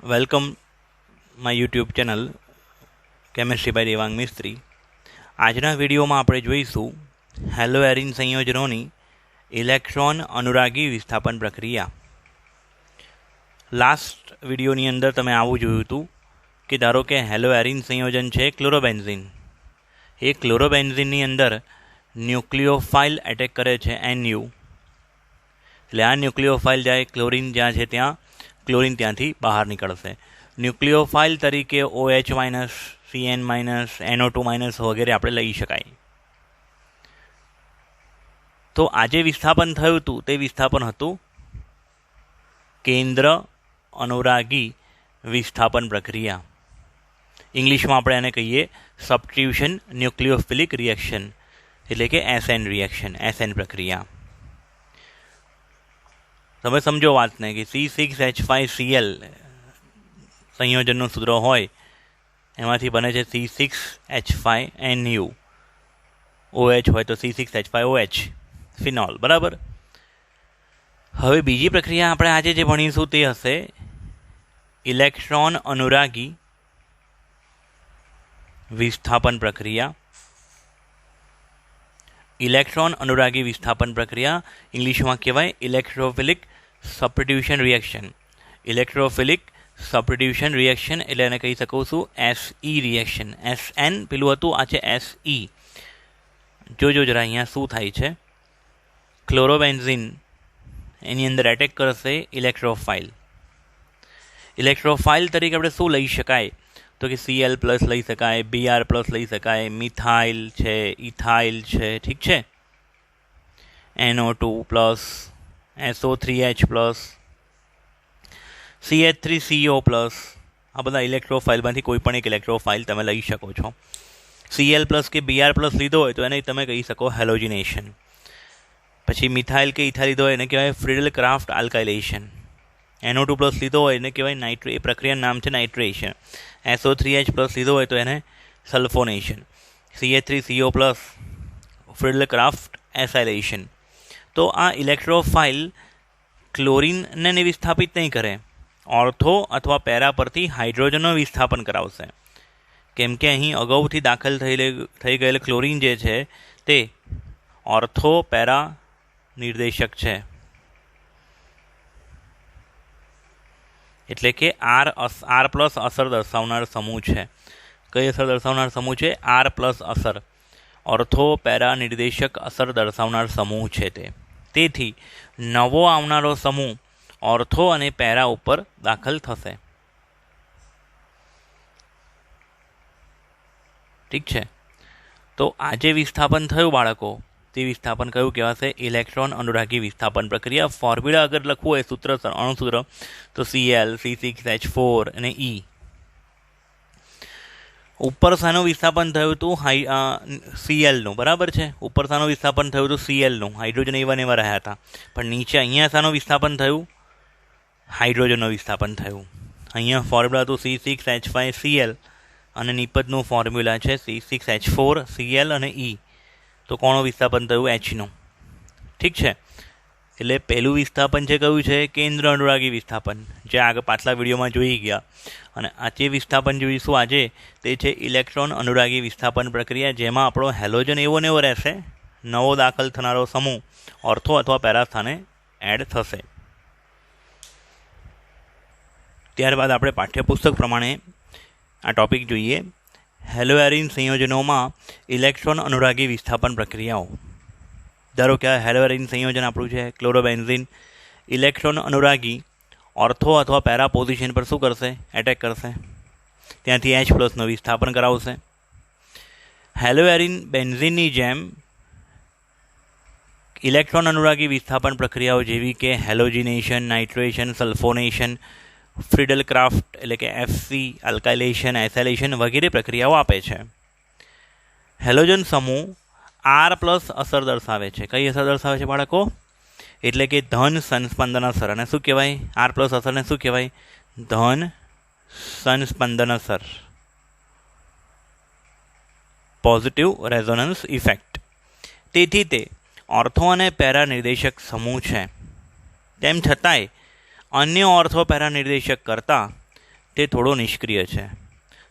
Welcome my YouTube channel chemistry by Devang Mistry. આજના વિડીયોમાં આપણે જોઈશું હેલો એરિન સંયોજનોની ઇલેક્ટ્રોન અનુરાગી વિસ્થાપન પ્રક્રિયા. લાસ્ટ વિડીયોની અંદર તમે આવું જોયું હતું કે ધારો કે હેલો એરિન સંયોજન છે ક્લોરોબેન્ઝિન. એ ક્લોરોબેન્ઝિનની અંદર ન્યુક્લિયોફાઇલ એટેક કરે છે NU. એટલે આ ન્યુક્લિયોફાઇલ જાય ક્લોરિન જ્યાં છે ત્યાં ક્લોરિન ત્યાંથી બહાર નીકળશે. ન્યુક્લિયોફાઇલ તરીકે OH-, CN-, NO2- વગેરે આપણે લઈ શકાય. તો આજે વિસ્થાપન થયું હતું તે વિસ્થાપન હતું કેન્દ્ર અનુરાગી વિસ્થાપન પ્રક્રિયા. ઇંગ્લિશમાં આપણે એને કહીએ સબસ્ટિટ્યુશન ન્યુક્લિયોફિલિક રિએક્શન, એટલે કે SN રિએક્શન, SN પ્રક્રિયા. તમે સમજો વાતને કે C6H5Cl સંયોજનનું સૂત્ર હોય એમાંથી બને છે C6H5NU. OH હોય તો C6H5OH ફિનોલ. બરાબર. હવે બીજી પ્રક્રિયા આપણે આજે જે ભણીશું તે હશે ઇલેક્ટ્રોન અનુરાગી વિસ્થાપન પ્રક્રિયા. ઇલેક્ટ્રોન અનુરાગી વિસ્થાપન પ્રક્રિયા ઇંગ્લિશમાં કહેવાય electrophilic substitution reaction. Electrophilic substitution reaction એટલે એને કહી શકું છું SE રિએક્શન. SN પેલું હતું, આ છે SE. જોજો જરા અહીંયા શું થાય છે. ક્લોરોબેન્ઝિન એની અંદર એટેક કરશે ઇલેક્ટ્રોફાઇલ. ઇલેક્ટ્રોફાઇલ તરીકે આપણે શું લઈ શકાય તો કે Cl+ લઈ શકાય, Br+ લઈ શકાય, મિથાઇલ છે, ઇથાઇલ છે, ઠીક છે, NO2+, SO3H+, CH3CO+, આ બધા ઇલેક્ટ્રોફાઇલમાંથી કોઈ પણ એક ઇલેક્ટ્રોફાઇલ તમે લઈ શકો છો. Cl+ કે Br+ લીધો હોય તો એને તમે કહી શકો હેલોજિનેશન. પછી મિથાઇલ કે ઇથાઇલ લીધો હોય એને કહેવાય ફ્રીડલ ક્રાફ્ટ આલ્કાઇલેશન. NO2+ લીધો હોય એને કહેવાય એ પ્રક્રિયાનું નામ છે નાઇટ્રેશન. SO3H+ લીધો હોય તો એને સલ્ફોનેશન. CH3CO+ ફ્રીડલ craft acylation. તો આ ઇલેક્ટ્રોફાઇલ ક્લોરિનને વિસ્થાપિત નહીં કરે, ઓર્થો અથવા પેરા પરથી હાઇડ્રોજનનું વિસ્થાપન કરાવશે. કેમ કે અહીં અગાઉથી દાખલ થઈ ગયેલ ક્લોરિન જે છે તે ઓર્થો પેરા નિર્દેશક છે. એટલે કે R+ અસર દર્શાવનાર સમૂહ છે. કઈ અસર દર્શાવનાર સમૂહ છે? R+ અસર, ઓર્થો પેરા નિર્દેશક અસર દર્શાવનાર સમૂહ છે તે. તેથી નવો આવનારો સમૂહ ઓર્થો અને પેરા ઉપર દાખલ થશે. ઠીક છે. તો આજે વિસ્થાપન થયું બાળકો, તે વિસ્થાપન કયું કહેવાશે? ઇલેક્ટ્રોન અનુરાગી વિસ્થાપન પ્રક્રિયા. ફોર્મ્યુલા અગર લખવું હોય સૂત્ર, અણુસૂત્ર, તો Cl, C6H4 અને E. ઉપર શાનું વિસ્થાપન થયું હતું? Clનું. બરાબર છે. ઉપર શાનું વિસ્થાપન થયું હતું? Clનું. હાઇડ્રોજન એવા રહ્યા હતા. પણ નીચે અહીંયા શાનું વિસ્થાપન થયું? હાઇડ્રોજનનું વિસ્થાપન થયું. અહીંયા ફોર્મ્યુલા હતું C6H5Cl અને નિપજનું ફોર્મ્યુલા છે C6H4 Cl અને E. તો કોનું વિસ્થાપન થયું? Hનું. ઠીક છે. એટલે પહેલું વિસ્થાપન છે કયું છે? કેન્દ્ર અનુરાગી વિસ્થાપન, જે આગળ પાછલા વિડીયોમાં જોઈ ગયા. અને આ જે વિસ્થાપન જોઈશું આજે તે છે ઇલેક્ટ્રોન અનુરાગી વિસ્થાપન પ્રક્રિયા, જેમાં આપણો હેલોજન એવો ને એવો રહેશે, નવો દાખલ થનારો સમૂહ ઓર્થો અથવા પેરા સ્થાને એડ થશે. ત્યારબાદ આપણે પાઠ્યપુસ્તક પ્રમાણે આ ટોપિક જોઈએ. હેલો એરિન સંયોજનોમાં ઇલેક્ટ્રોન અનુરાગી વિસ્થાપન પ્રક્રિયાઓ. ધારો કે આ હેલો એરિન સંયોજન આપણું છે ક્લોરોબેન્ઝિન. ઇલેક્ટ્રોન અનુરાગી ઓર્થો અથવા પેરા પોઝિશન પર શું કરશે? એટેક કરશે. ત્યાંથી H+ નું વિસ્થાપન કરાવશે. હેલો એરિન બેન્ઝિનની જેમ ઇલેક્ટ્રોન અનુરાગી વિસ્થાપન પ્રક્રિયાઓ જેવી કે હેલોજિનેશન, નાઇટ્રેશન, સલ્ફોનેશન, ફ્રીડલ ક્રાફ્ટ એટલે કે FC આલ્કાઇલેશન, એસાઇલેશન વગેરે પ્રક્રિયાઓ આપે છે. હેલોજન સમૂહ R+ અસર દર્શાવે છે. કઈ અસર દર્શાવે છે બાળકો? એટલે કે ધન સંસ્પંદન અસર. અને શું કહેવાય? R+ અસરને શું કહેવાય? ધન સંસ્પંદન અસર, પોઝિટિવ રેઝોનન્સ ઇફેક્ટ. તેથી તે ઓર્થો અને પેરા નિર્દેશક સમૂહ છે. તેમ છતાંય અન્ય ઓર્થોપેરા નિર્દેશક કરતાં તે થોડો નિષ્ક્રિય છે.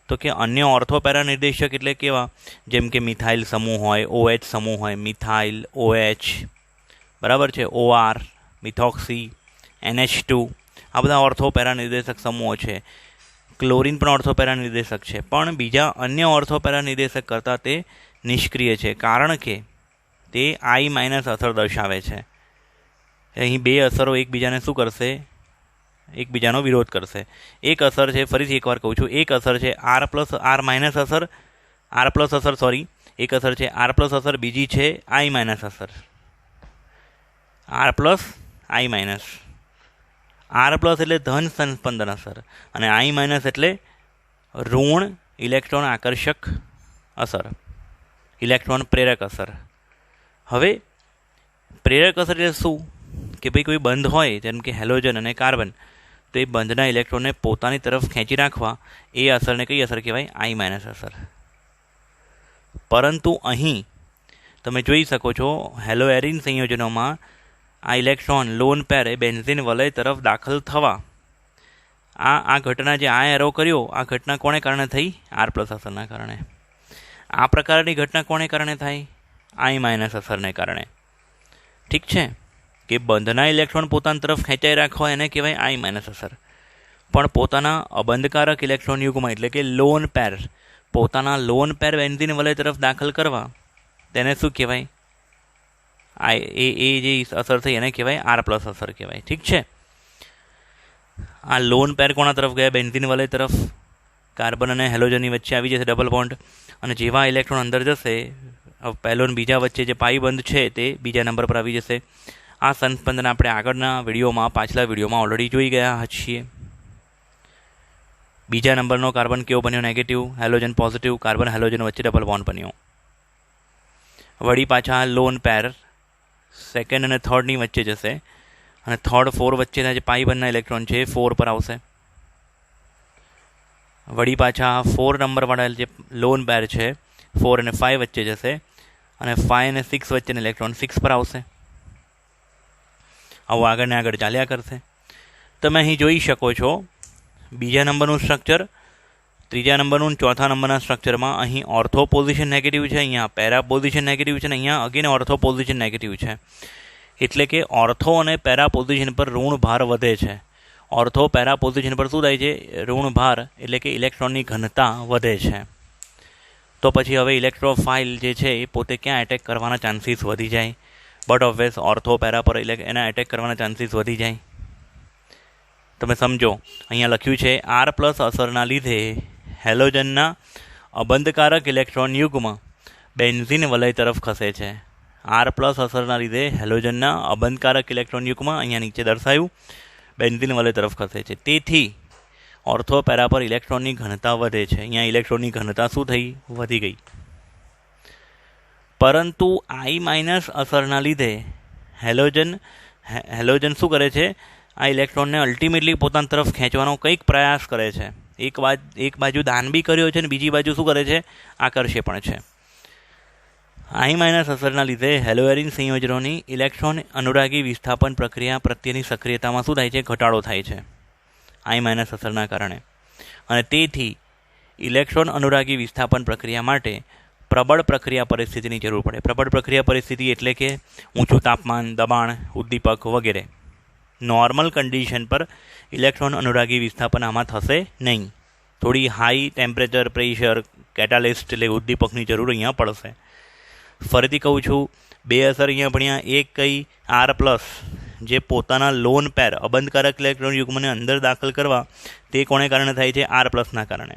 તો કે અન્ય ઓર્થોપેરા નિર્દેશક એટલે કેવા? જેમ કે મિથાઇલ સમૂહ હોય, OH સમૂહ હોય, મિથાઇલ, OH, બરાબર છે, OR, મિથોક્સી, NH2, આ બધા ઓર્થોપેરા નિર્દેશક સમૂહો છે. ક્લોરિન પણ ઓર્થોપેરા નિર્દેશક છે, પણ બીજા અન્ય ઓર્થોપેરા નિર્દેશક કરતાં તે નિષ્ક્રિય છે, કારણ કે તે I- અસર દર્શાવે છે. અહીં બે અસરો એકબીજાને શું કરશે? એકબીજાનો વિરોધ કરશે. એક અસર છે, ફરીથી એકવાર કહું છું, એક અસર છે R પ્લસ R માઇનસ અસર, R પ્લસ અસર, સોરી, એક અસર છે R પ્લસ અસર, બીજી છે I- અસર. R plus I minus. R plus એટલે ધન સંસ્પંદન અસર અને I- એટલે ઋણ ઇલેક્ટ્રોન આકર્ષક અસર, ઇલેક્ટ્રોન પ્રેરક અસર. હવે પ્રેરક અસર એટલે શું? કે ભાઈ કોઈ બંધ હોય, જેમ કે હેલોજન અને કાર્બન, તો એ બંધના ઇલેક્ટ્રોનને પોતાની તરફ ખેંચી રાખવા, એ અસરને કઈ અસર કહેવાય? I- અસર. પરંતુ અહીં તમે જોઈ શકો છો હેલોએરિન સંયોજનોમાં આ ઇલેક્ટ્રોન લોન પેર એ બેન્ઝીન વલય તરફ દાખલ થવા, આ ઘટના જે આ એરો કર્યો, આ ઘટના કોને કારણે થઈ? R પ્લસ અસરના કારણે. આ પ્રકારની ઘટના કોને કારણે થાય? I- અસરને કારણે. ઠીક છે, કે બંધના ઇલેક્ટ્રોન પોતાની તરફ ખેંચાઈ રાખવા એને કહેવાય I- અસર. પણ પોતાના અબંધકારક ઇલેક્ટ્રોન યુગમાં એટલે કે લોન પેર, પોતાના લોન પેર બેન્ઝીન વલય તરફ દાખલ કરવા, તેને શું કહેવાય? એ જે અસર થઈ એને કહેવાય R પ્લસ અસર કહેવાય. ઠીક છે, આ લોન પેર કોના તરફ ગયા? બેન્ઝીન વલય તરફ. કાર્બન અને હેલોજનની વચ્ચે આવી જશે ડબલ બોન્ડ, અને જેવા ઇલેક્ટ્રોન અંદર જશે, પહેલો અને બીજા વચ્ચે જે પાઈ બંધ છે તે બીજા નંબર પર આવી જશે. આ સંસ્પંદન આપણે આગળના વિડીયોમાં, પાછલા વિડીયોમાં ઓલરેડી જોઈ ગયા છીએ. બીજા નંબરનો કાર્બન કેવો બન્યો? Negative, halogen positive, carbon halogen વચ્ચે ડબલ બોન્ડ બન્યો. વળી પાછા લોન પેર સેકન્ડ અને થર્ડની વચ્ચે જશે, અને થર્ડ 4 વચ્ચેના જે પાઈ બંધના ઇલેક્ટ્રોન છે એ 4 પર આવશે. વળી પાછા 4 નંબરવાળા જે લોન પેર છે 4 અને 5 વચ્ચે જશે, અને 5 અને 6 વચ્ચેના ઇલેક્ટ્રોન 6 પર આવશે. આવું આગળ ને આગળ ચાલ્યા કરશે. તમે અહીં જોઈ શકો છો બીજા નંબરનું સ્ટ્રક્ચર, ત્રીજા નંબરનું, ચોથા નંબરના સ્ટ્રક્ચરમાં અહીં ઓર્થો પોઝિશન નેગેટિવ છે, અહીંયા પેરા પોઝિશન નેગેટિવ છે, અને અહીંયા અગેન ઓર્થો પોઝિશન નેગેટિવ છે. એટલે કે ઓર્થો અને પેરા પોઝિશન પર ઋણ ભાર વધે છે. ઓર્થો પેરા પોઝિશન પર શું થાય છે? ઋણ ભાર, એટલે કે ઇલેક્ટ્રોનની ઘનતા વધે છે. તો પછી હવે ઇલેક્ટ્રોફાઇલ જે છે એ પોતે ક્યાં એટેક કરવાના ચાન્સીસ વધી જાય? બટ ઓફવેસ ઓર્થો પેરા પર એના એટેક કરવાના ચાન્સીસ વધી જાય. તમે સમજો, અહીંયા લખ્યું છે R પ્લસ અસરના લીધે હેલોજનના અબંધકારક ઇલેક્ટ્રોન યુગમાં બેન્ઝીન વલય તરફ ખસે છે. R પ્લસ અસરના લીધે હેલોજનના અબંધકારક ઇલેક્ટ્રોન યુગમાં, અહીંયા નીચે દર્શાવ્યું, બેન્ઝીન વલય તરફ ખસે છે. તેથી ઓર્થો પેરા પર ઇલેક્ટ્રોનની ઘનતા વધે છે. અહીંયા ઇલેક્ટ્રોનની ઘનતા શું થઈ? વધી ગઈ. પરંતુ I- અસરના લીધે હેલોજન શું કરે છે? આ ઇલેક્ટ્રોનને અલ્ટિમેટલી પોતાની તરફ ખેંચવાનો કંઈક પ્રયાસ કરે છે. એક બાજુ દાન બી કર્યો છે, અને બીજી બાજુ શું કરે છે? આકર્ષે પણ છે. I- અસરના લીધે હેલોએરિન સંયોજનોની ઇલેક્ટ્રોન અનુરાગી વિસ્થાપન પ્રક્રિયા પ્રત્યેની સક્રિયતામાં શું થાય છે? ઘટાડો થાય છે I- અસરના કારણે. અને તેથી ઇલેક્ટ્રોન અનુરાગી વિસ્થાપન પ્રક્રિયા માટે પ્રબળ પ્રક્રિયા પરિસ્થિતિની જરૂર પડે. પ્રબળ પ્રક્રિયા પરિસ્થિતિ એટલે કે ઊંચું તાપમાન, દબાણ, ઉદ્દીપક વગેરે. નોર્મલ કન્ડિશન પર ઇલેક્ટ્રોન અનુરાગી વિસ્થાપન આમાં થશે નહીં. થોડી હાઈ ટેમ્પરેચર, પ્રેશર, કેટાલિસ્ટ એટલે ઉદ્દીપકની જરૂર અહીંયા પડશે. ફરીથી કહું છું, બે અસર અહીંયા ભણ્યા. એક કઈ? R પ્લસ, જે પોતાના લોન પેર અબંધકારક ઇલેક્ટ્રોન યુગ્મને અંદર દાખલ કરવા, તે કોને કારણે થાય છે? R પ્લસના કારણે.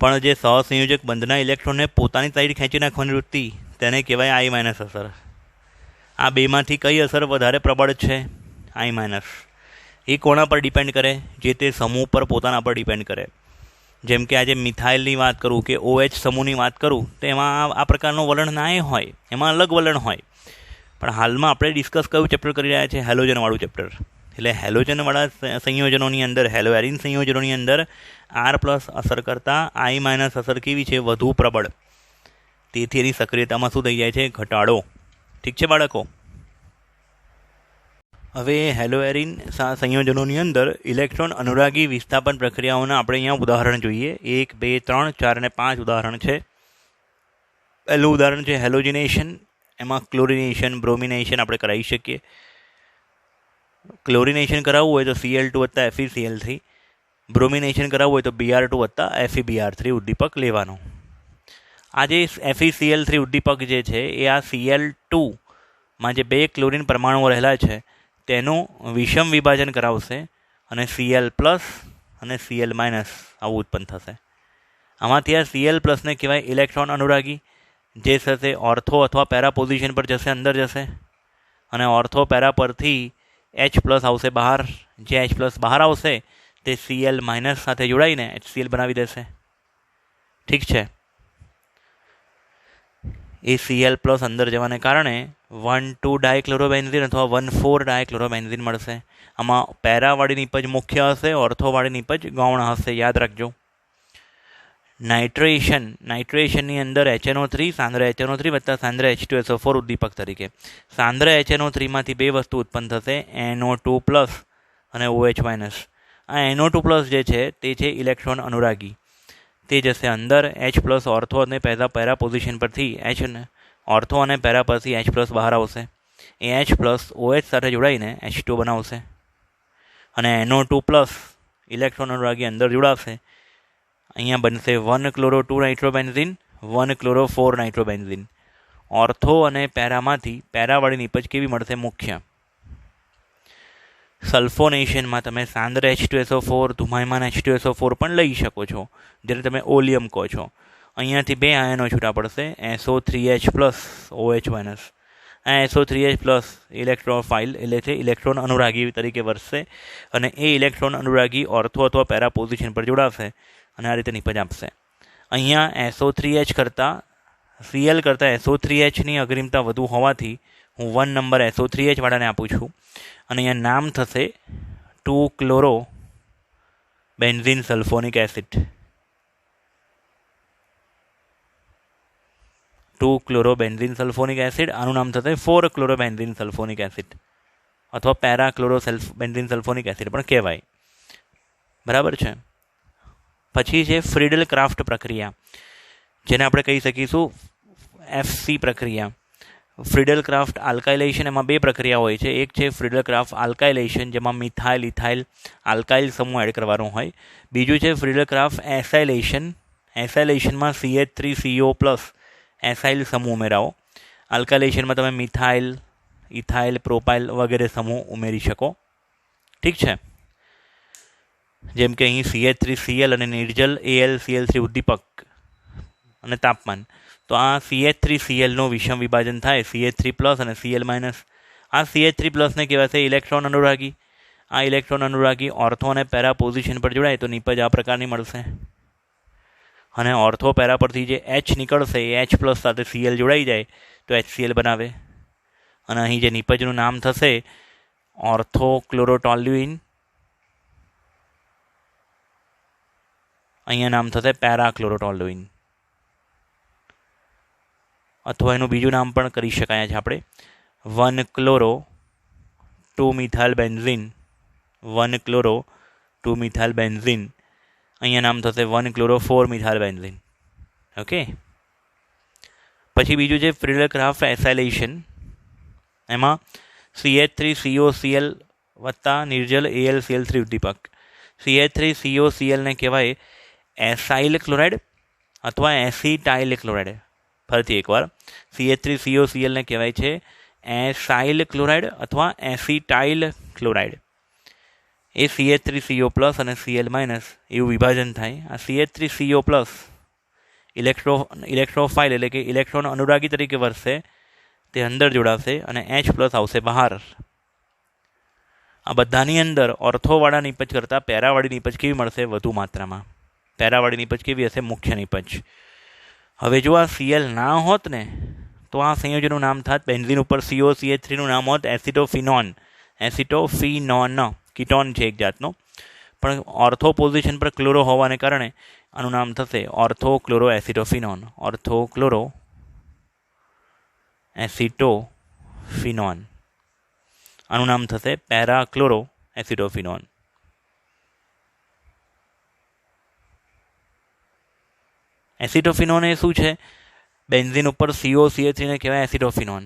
પણ જે સહસંયોજક બંધના ઇલેક્ટ્રોનને પોતાની સાઈડ ખેંચી નાખવાની વૃત્તિ, તેને કહેવાય I- અસર. આ બેમાંથી કઈ અસર વધારે પ્રબળ છે? I-. એ કોના પર ડિપેન્ડ કરે? જે તે સમૂહ પર, પોતાના પર ડિપેન્ડ કરે. જેમ કે આજે મિથાઇલની વાત કરું કે OH સમૂહની વાત કરું, તો એમાં આ પ્રકારનું વલણ ના હોય, એમાં અલગ વલણ હોય. પણ હાલમાં આપણે ડિસ્કસ કયું ચેપ્ટર કરી રહ્યા છીએ? હેલોજનવાળું ચેપ્ટર. એટલે હેલોજનવાળા સંયોજનોની અંદર, હેલોએરિન સંયોજનોની અંદર R પ્લસ અસર કરતાં I- અસર કેવી છે? વધુ પ્રબળ. તેથી એની સક્રિયતામાં શું થઈ જાય છે? ઘટાડો. ઠીક છે બાળકો? હવે હેલોએરિન સંયોજનોની અંદર ઇલેક્ટ્રોન અનુરાગી વિસ્થાપન પ્રક્રિયાઓના આપણે અહીંયા ઉદાહરણ જોઈએ. 1, 2, 3, 4 અને 5 ઉદાહરણ છે. પહેલું ઉદાહરણ છે હેલોજિનેશન. એમાં ક્લોરિનેશન, બ્રોમિનેશન આપણે કરાવી શકીએ. ક્લોરિનેશન કરાવવું હોય તો Cl2 વત્તા FeCl3, બ્રોમિનેશન કરાવવું હોય તો Br2 વત્તા FeBr3 ઉદ્દીપક લેવાનો. આ જે FeCl3 ઉદ્દીપક જે છે એ આ Cl2માં જે 2 ક્લોરિન પરમાણુઓ રહેલા છે તેનું વિષમ વિભાજન કરાવશે અને Cl+ અને Cl- આવું ઉત્પન્ન થશે. આમાંથી આ Cl+ ને કહેવાય ઇલેક્ટ્રોન અનુરાગી, જે થશે ઓર્થો અથવા પેરા પોઝિશન પર જશે, અંદર જશે અને ઓર્થો પેરા પરથી H+ આવશે બહાર. જે H+ બહાર આવશે તે Cl- સાથે જોડાઈને HCl બનાવી દેશે. ઠીક છે. એ Cl+ અંદર જવાને કારણે 1,2 ડાયક્લોરોબેન્ઝીન અથવા 1,4 ડાયક્લોરોબેન્ઝીન મળશે. આમાં પેરાવાળી નિપજ મુખ્ય હશે, ઓર્થોવાળી નિપજ ગૌણ હશે, યાદ રાખજો. નાઇટ્રેશનની અંદર HNO3, સાંદ્ર HNO3 વત્તા સાંદ્ર H2SO4 ઉદ્દીપક તરીકે. સાંદ્ર HNO3માંથી 2 વસ્તુ ઉત્પન્ન થશે, NO2+ અને OH-. આ NO2+ જે છે તે છે ઇલેક્ટ્રોન અનુરાગી. તે જશે અંદર, H+ ઓર્થો અને પેરા પોઝિશન પરથી ઓર્થો અને પેરા પરથી H+ બહાર આવશે. એ H+ OH સાથે જોડાઈને H2 બનાવશે અને NO2+ ઇલેક્ટ્રોન અનુરાગી અંદર જોડાશે. અહીંયા બનશે 1-chloro-2 નાઇટ્રોબેન્ઝીન, 1-chloro-4 નાઇટ્રોબેન્ઝીન. ઓર્થો અને પેરામાંથી પેરાવાળી નિપજ કેવી મળશે? મુખ્ય. સલ્ફોનેશનમાં તમે સાંદ્ર H2SO4, ધુમાયમાન H2SO4 પણ લઈ શકો છો, જ્યારે તમે ઓલિયમ કહો છો. અહીંયાથી 2 આયનો છૂટા પડશે, SO3H+ OH-. આ SO3H+ ઇલેક્ટ્રોફાઇલ એટલે છે ઇલેક્ટ્રોન અનુરાગી તરીકે વર્તશે અને એ ઇલેક્ટ્રોન અનુરાગી ઓર્થો અથવા પેરા પોઝિશન પર જોડાશે અને આ રીતે નિપજ આપશે. અહીંયા SO3H કરતાં Cl કરતાં SO3Hની અગ્રિમતા વધુ હોવાથી હું 1 નંબર SO3H વાળાને આપું છું અને અહીંયા નામ થશે 2-chloro-બેન્ઝીન સલ્ફોનિક એસિડ. 2-chloro-બેન્ઝીન સલ્ફોનિક એસિડ. આનું નામ થશે 4-chloro-બેન્ઝીન સલ્ફોનિક એસિડ અથવા પેરા-ક્લોરો-બેન્ઝીન સલ્ફોનિક એસિડ પણ કહેવાય. બરાબર છે. પછી છે ફ્રીડલ ક્રાફ્ટ પ્રક્રિયા, જેને આપણે કહી શકીશું FC પ્રક્રિયા. ફ્રીડલ ક્રાફ્ટ આલ્કાઇલેશન, એમાં 2 પ્રક્રિયા હોય છે. એક છે ફ્રીડલ ક્રાફ્ટ આલ્કાઇલેશન, જેમાં મિથાઇલ, ઇથાઇલ, આલ્કાઇલ સમૂહ એડ કરવાનો હોય. બીજું છે ફ્રીડલ ક્રાફ્ટ એસાઇલેશન. એસાઇલેશનમાં CH3CO+ એસાઇલ સમૂહ ઉમેરાવો. આલ્કાઇલેશનમાં તમે મિથાઇલ, ઇથાઇલ, પ્રોપાઇલ વગેરે સમૂહ ઉમેરી શકો. ઠીક છે. જેમ કે અહીં CH3Cl અને નિર્જલ AlCl3 ઉદ્દીપક અને તાપમાન. તો આ CH3Clનું વિષમ વિભાજન થાય, CH3+ અને Cl-. આ CH3+ ને કહેવાશે ઇલેક્ટ્રોન અનુરાગી. આ ઇલેક્ટ્રોન અનુરાગી ઓર્થો અને પેરા પોઝિશન પર જોડાય તો નિપજ આ પ્રકારની મળશે અને ઓર્થો પેરા પરથી જે H નીકળશે એ H+ સાથે Cl જોડાઈ જાય તો HCl બનાવે અને અહીં જે નિપજનું નામ થશે ઓર્થોક્લોરોટોલ્યુઇન. અહીંયા નામ થશે પેરાક્લોરોટોલ્યુઇન અથવા એનું બીજું નામ પણ કરી શકાય છે આપણે 1-chloro-2-મિથાઇલબેન્ઝીન. 1-chloro-2-મિથાઇલબેન્ઝીન. અહીંયા નામ થશે 1-chloro-4-મિથાઇલબેન્ઝીન. ઓકે. પછી બીજું છે ફ્રીડલ ક્રાફ્ટ એસાઇલેશન. એમાં CH3COCl વત્તા નિર્જલ AlCl3 ઉદ્દીપક. CH3COCl ને કહેવાય એસાઇલ ક્લોરાઇડ અથવા એસિટાઇલ ક્લોરાઇડ. ફરીથી એકવાર, CH3COCl ને કહેવાય છે એસાઇલ ક્લોરાઇડ અથવા એસિટાઇલ ક્લોરાઇડ. એ CH3CO+ અને Cl- એવું વિભાજન થાય. આ CH3CO+ ઇલેક્ટ્રોફાઇલ એટલે કે ઇલેક્ટ્રોન અનુરાગી તરીકે વર્તશે, તે અંદર જોડાશે અને H+ આવશે બહાર. આ બધાની અંદર ઓર્થોવાળા નિપજ કરતાં પેરાવાળી નિપજ કેવી મળશે? વધુ માત્રામાં. પેરાવાળી નિપજ કેવી હશે? મુખ્ય નિપજ. હવે જો આ Cl ના હોત ને તો આ સંયોજનનું નામ થાત, બેન્ઝીન ઉપર COCH3નું નામ હોત એસિટોફિનોન. કીટોન છે એક જાતનો, પણ ઓર્થો પોઝિશન પર ક્લોરો હોવાને કારણે આનું નામ થશે ઓર્થોક્લોરો એસિટોફિનોન. ઓર્થોક્લોરો એસિટોફિનોન. આનું નામ થશે પેરાક્લોરો એસિટોફિનોન. એસિટોફિનોન એ શું છે? બેન્ઝીન ઉપર COCH3 ને કહેવાય એસિટોફિનોન.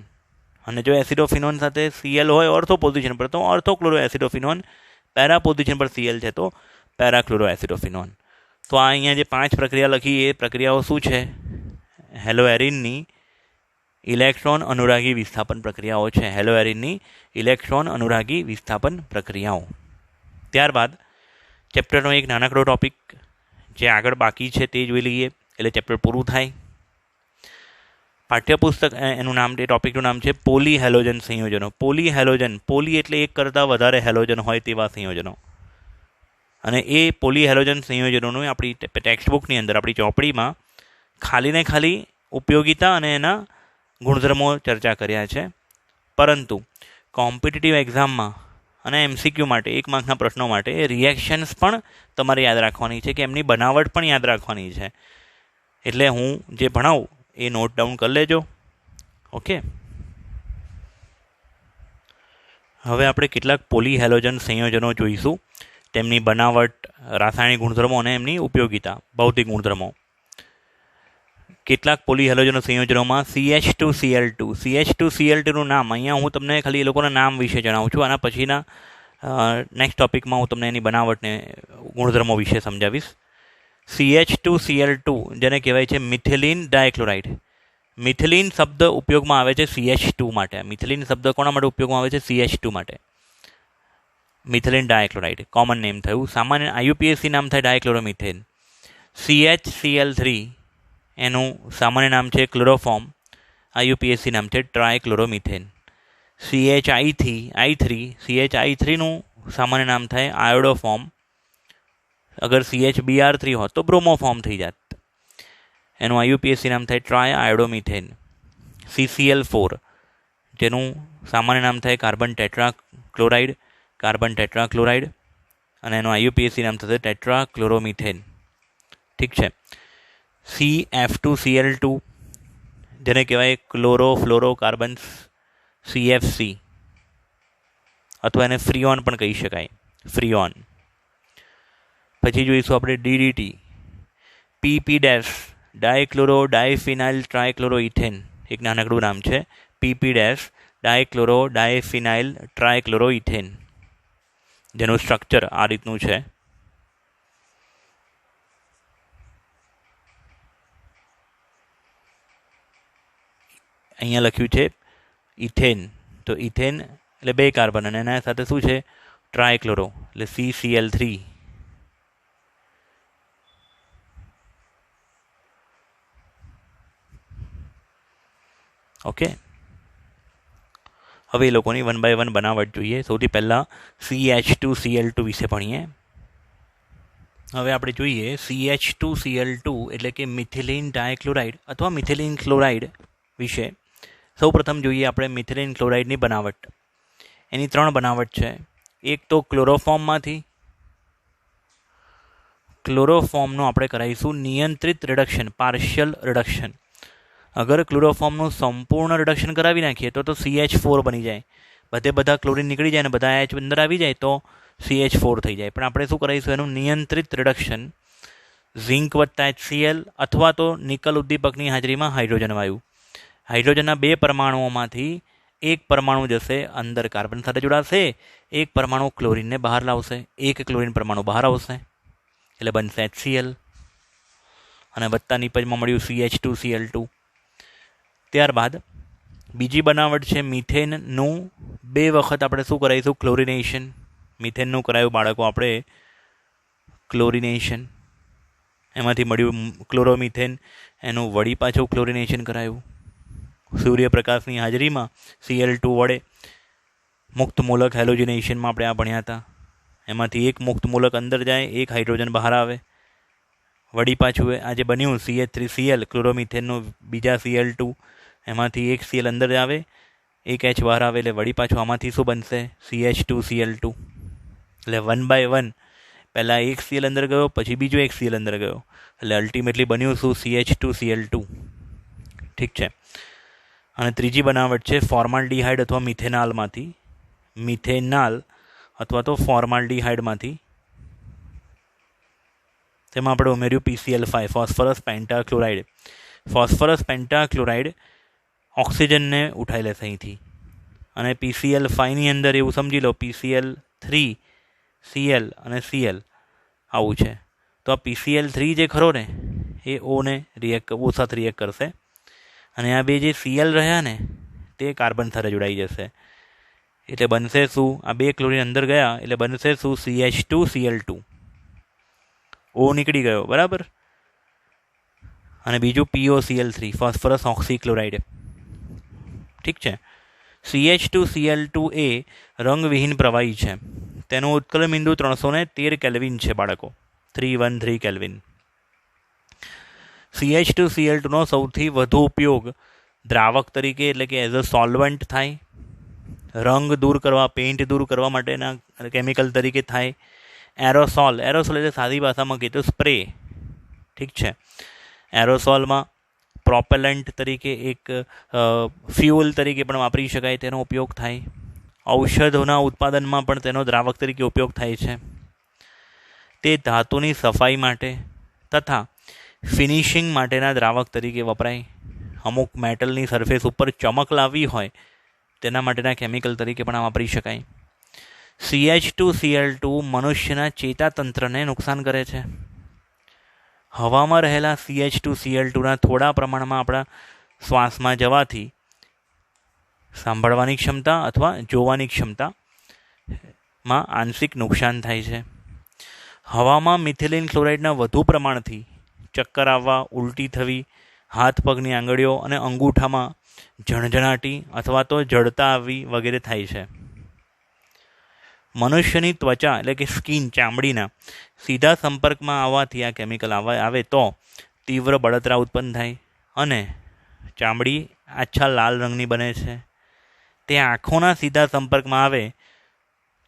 અને જો એસિટોફિનોન સાથે Cl હોય ઓર્થો પોઝિશન પર તો ઓર્થોક્લોરો એસિટોફિનોન, પેરા પોઝિશન પર Cl છે તો પેરાક્લોરો એસિટોફિનોન. તો આ અહીંયા જે 5 પ્રક્રિયા લખી એ પ્રક્રિયાઓ શું છે? હેલોએરિનની ઇલેક્ટ્રોન અનુરાગી વિસ્થાપન પ્રક્રિયાઓ છે. હેલોએરિનની ઇલેક્ટ્રોન અનુરાગી વિસ્થાપન પ્રક્રિયાઓ. ત્યારબાદ ચેપ્ટરનો એક નાનકડો ટોપિક જે આગળ બાકી છે તે જોઈ લઈએ, એટલે ચેપ્ટર પૂરું થાય. પાઠ્યપુસ્તક એનું નામ, એ ટોપિકનું નામ છે પોલી હેલોજન સંયોજનો. પોલી હેલોજન, પોલી એટલે એક કરતાં વધારે હેલોજન હોય તેવા સંયોજનો. અને એ પોલી હેલોજન સંયોજનોનું આપણી ટેક્સ્ટબુકની અંદર, આપણી ચોપડીમાં ખાલી ઉપયોગિતા અને એના ગુણધર્મો ચર્ચા કર્યા છે. પરંતુ કોમ્પિટિટિવ એક્ઝામમાં અને MCQ માટે 1 માર્કના પ્રશ્નો માટે રિએક્શન્સ પણ તમારે યાદ રાખવાની છે, કે એમની બનાવટ પણ યાદ રાખવાની છે. એટલે હું જે ભણાવું એ નોટ ડાઉન કરી લેજો. ઓકે, હવે આપણે કેટલાક પોલી હેલોજન સંયોજનો જોઈશું, તેમની બનાવટ, રાસાયણિક ગુણધર્મો અને એમની ઉપયોગિતા, ભૌતિક ગુણધર્મો. કેટલાક પોલી હેલોજન સંયોજનોમાં CH2Cl2 નું નામ, અહીંયા હું તમને ખાલી એ લોકોના નામ વિશે જણાવું છું. આના પછીના નેક્સ્ટ ટોપિકમાં હું તમને એની બનાવટને, ગુણધર્મો વિશે સમજાવીશ. CH2Cl2 જેને કહેવાય છે મિથિલિન ડાયક્લોરાઇડ. મિથિલિન શબ્દ ઉપયોગમાં આવે છે CH2 માટે. મિથિલિન શબ્દ કોના માટે ઉપયોગમાં આવે છે? CH2 માટે. મિથિલિન ડાયક્લોરાઇડ કોમન નેમ થયું. સામાન્ય IUPAC નામ થાય ડાયક્લોરોમિથેન. CHCl3 એનું સામાન્ય નામ છે ક્લોરોફોર્મ. IUPAC નામ છે ટ્રાયક્લોરોમિથેન. CHI3 નું સામાન્ય નામ થાય આયોડોફોર્મ. અગર CHBr3 હોત તો બ્રોમોફોર્મ થઈ જાત. એનું IUPAC નામ થાય ટ્રાય આયોડોમિથેન. CCl4 જેનું સામાન્ય નામ થાય કાર્બન ટેટ્રાક્લોરાઇડ અને એનું IUPAC નામ થશે ટેટ્રાક્લોરોમિથેન. ઠીક છે. CF2Cl2 જેને કહેવાય ક્લોરોફ્લોરોકાર્બન્સ, CFC, અથવા એને ફ્રીઓન પણ કહી શકાય, ફ્રીઓન. પછી જોઈશું આપણે DDT, PP ડાયક્લોરો ડાયફિનાઇલ ટ્રાયક્લોરોઇથેન. એક નાનકડું નામ છે, PP ડાયક્લોરો ડાયફિનાઇલ ટ્રાયક્લોરોઇથેન, જેનું સ્ટ્રક્ચર આ રીતનું છે. અહીંયા લખ્યું છે ઇથેન, તો ઇથેન એટલે 2 કાર્બન અને એના સાથે શું છે? ટ્રાયક્લોરો, એટલે CCl3. ઓકે, હવે એ લોકોની 1 by 1 બનાવટ જોઈએ. સૌથી પહેલાં CH2Cl2 વિશે ભણીએ. હવે આપણે જોઈએ CH2Cl2 એટલે કે મિથિલિન ડાયક્લોરાઇડ અથવા મિથિલિન ક્લોરાઇડ વિશે. સૌ પ્રથમ જોઈએ આપણે મિથિલિન ક્લોરાઇડની બનાવટ. એની 3 બનાવટ છે. એક તો ક્લોરોફોર્મમાંથી. ક્લોરોફોર્મનું આપણે કરાવીશું નિયંત્રિત રિડક્શન, પાર્શિયલ રિડક્શન. અગર ક્લોરોફોર્મનું સંપૂર્ણ રિડક્શન કરાવી નાખીએ તો CH4 બની જાય. બધા ક્લોરિન નીકળી જાય અને બધા H અંદર આવી જાય તો CH4 થઈ જાય. પણ આપણે શું કરાવીશું? એનું નિયંત્રિત રિડક્શન ઝિંક વત્તા HCl અથવા તો નિકલ ઉદ્દીપકની હાજરીમાં હાઇડ્રોજન વાયુ. હાઇડ્રોજનના 2 પરમાણુઓમાંથી એક પરમાણુ જશે અંદર કાર્બન સાથે જોડાશે, એક પરમાણુ ક્લોરિનને બહાર લાવશે, એક ક્લોરિન પરમાણુ બહાર આવશે, એટલે બનશે HCl અને વત્તા નિપજમાં મળ્યું CH2Cl2. ત્યારબાદ બીજી બનાવટ છે મિથેનનું. 2 વખત આપણે શું કરાવીશું? ક્લોરિનેશન. મિથેનનું કરાયું બાળકો આપણે ક્લોરિનેશન, એમાંથી મળ્યું ક્લોરોમિથેન, એનું વળી પાછું ક્લોરિનેશન કરાયું. સૂર્યપ્રકાશની હાજરીમાં Cl2 વડે મુક્ત મૂલક હેલોજિનેશનમાં આપણે આ ભણ્યા હતા. એમાંથી એક મુક્ત મૂલક અંદર જાય, એક હાઇડ્રોજન બહાર આવે. વળી પાછું આ જે બન્યું CH3Cl ક્લોરોમિથેનનું બીજા Cl2, એમાંથી એક Cl અંદર આવે, એક H બહાર આવે, એટલે વળી પાછું આમાંથી શું બનશે? CH2Cl2. એટલે 1 by 1 પહેલાં એક Cl અંદર ગયો, પછી બીજો એક Cl અંદર ગયો, એટલે અલ્ટિમેટલી બન્યું શું? CH2Cl2. ઠીક છે. અને ત્રીજી બનાવટ છે ફોર્માલ્ડિહાઇડ અથવા મિથેનોલમાંથી. મિથેનાલ અથવા તો ફોર્માલ્ડીહાઇડમાંથી તેમાં આપણે ઉમેર્યું PCl5 ફોસ્ફરસ પેન્ટાક્લોરાઇડ. ફોસ્ફરસ પેન્ટાક્લોરાઇડ ઓક્સિજનને ઉઠાઈ લેશે અહીંથી અને PCl5ની અંદર એવું સમજી લો PCl3 Cl અને Cl આવું છે. તો આ PCl3 જે ખરો ને એ ઓને ઓ સાથે રિએક્ટ કરશે અને આ બે જે Cl રહ્યા ને તે કાર્બન સાથે જોડાઈ જશે. એટલે બનશે શું? આ બે ક્લોરીન અંદર ગયા એટલે બનશે શું? CH2Cl2. ઓ નીકળી ગયો, બરાબર. અને બીજું POCl3 ફોસ્ફરસ ઓક્સીક્લોરાઇડ. ઠીક છે. CH2Cl2 એ રંગવિહીન પ્રવાહી છે. તેનું ઉત્કલન બિંદુ 313 કેલ્વિન છે બાળકો, 313 કેલ્વિન. CH2Cl2નો સૌથી વધુ ઉપયોગ દ્રાવક તરીકે એટલે કે એઝ અ સોલ્વન્ટ થાય, રંગ દૂર કરવા, પેઇન્ટ દૂર કરવા માટેના કેમિકલ તરીકે થાય. એરોસોલ એટલે સાદી ભાષામાં કહીએ તો સ્પ્રે. ઠીક છે. એરોસોલમાં પ્રોપેલન્ટ તરીકે એક ફ્યુઅલ તરીકે પણ વાપરી શકાય, તેનો ઉપયોગ થાય. ઔષધોના ઉત્પાદનમાં પણ તેનો દ્રાવક તરીકે ઉપયોગ થાય છે. તે ધાતુની સફાઈ માટે તથા ફિનિશિંગ માટેના દ્રાવક તરીકે વપરાય. અમુક મેટલની સરફેસ ઉપર ચમક લાવવી હોય તેના માટેના કેમિકલ તરીકે પણ વાપરી શકાય. CH2Cl2 મનુષ્યના ચેતાતંત્રને નુકસાન કરે છે. હવામાં રહેલા CH2Cl2ના થોડા પ્રમાણમાં આપણા શ્વાસમાં જવાથી સાંભળવાની ક્ષમતા અથવા જોવાની ક્ષમતામાં આંશિક નુકસાન થાય છે. હવામાં મિથિલિન ક્લોરાઇડના વધુ પ્રમાણથી ચક્કર આવવા, ઉલટી થવી, હાથ પગની આંગળીઓ અને અંગૂઠામાં ઝણઝણાટી અથવા તો જડતા આવવી વગેરે થાય છે. મનુષ્યની ત્વચા એટલે કે સ્કિન, ચામડીના સીધા સંપર્કમાં આવવાથી આ કેમિકલ આવે તો તીવ્ર બળતરા ઉત્પન્ન થાય અને ચામડી આછા લાલ રંગની બને છે. તે આંખોના સીધા સંપર્કમાં આવે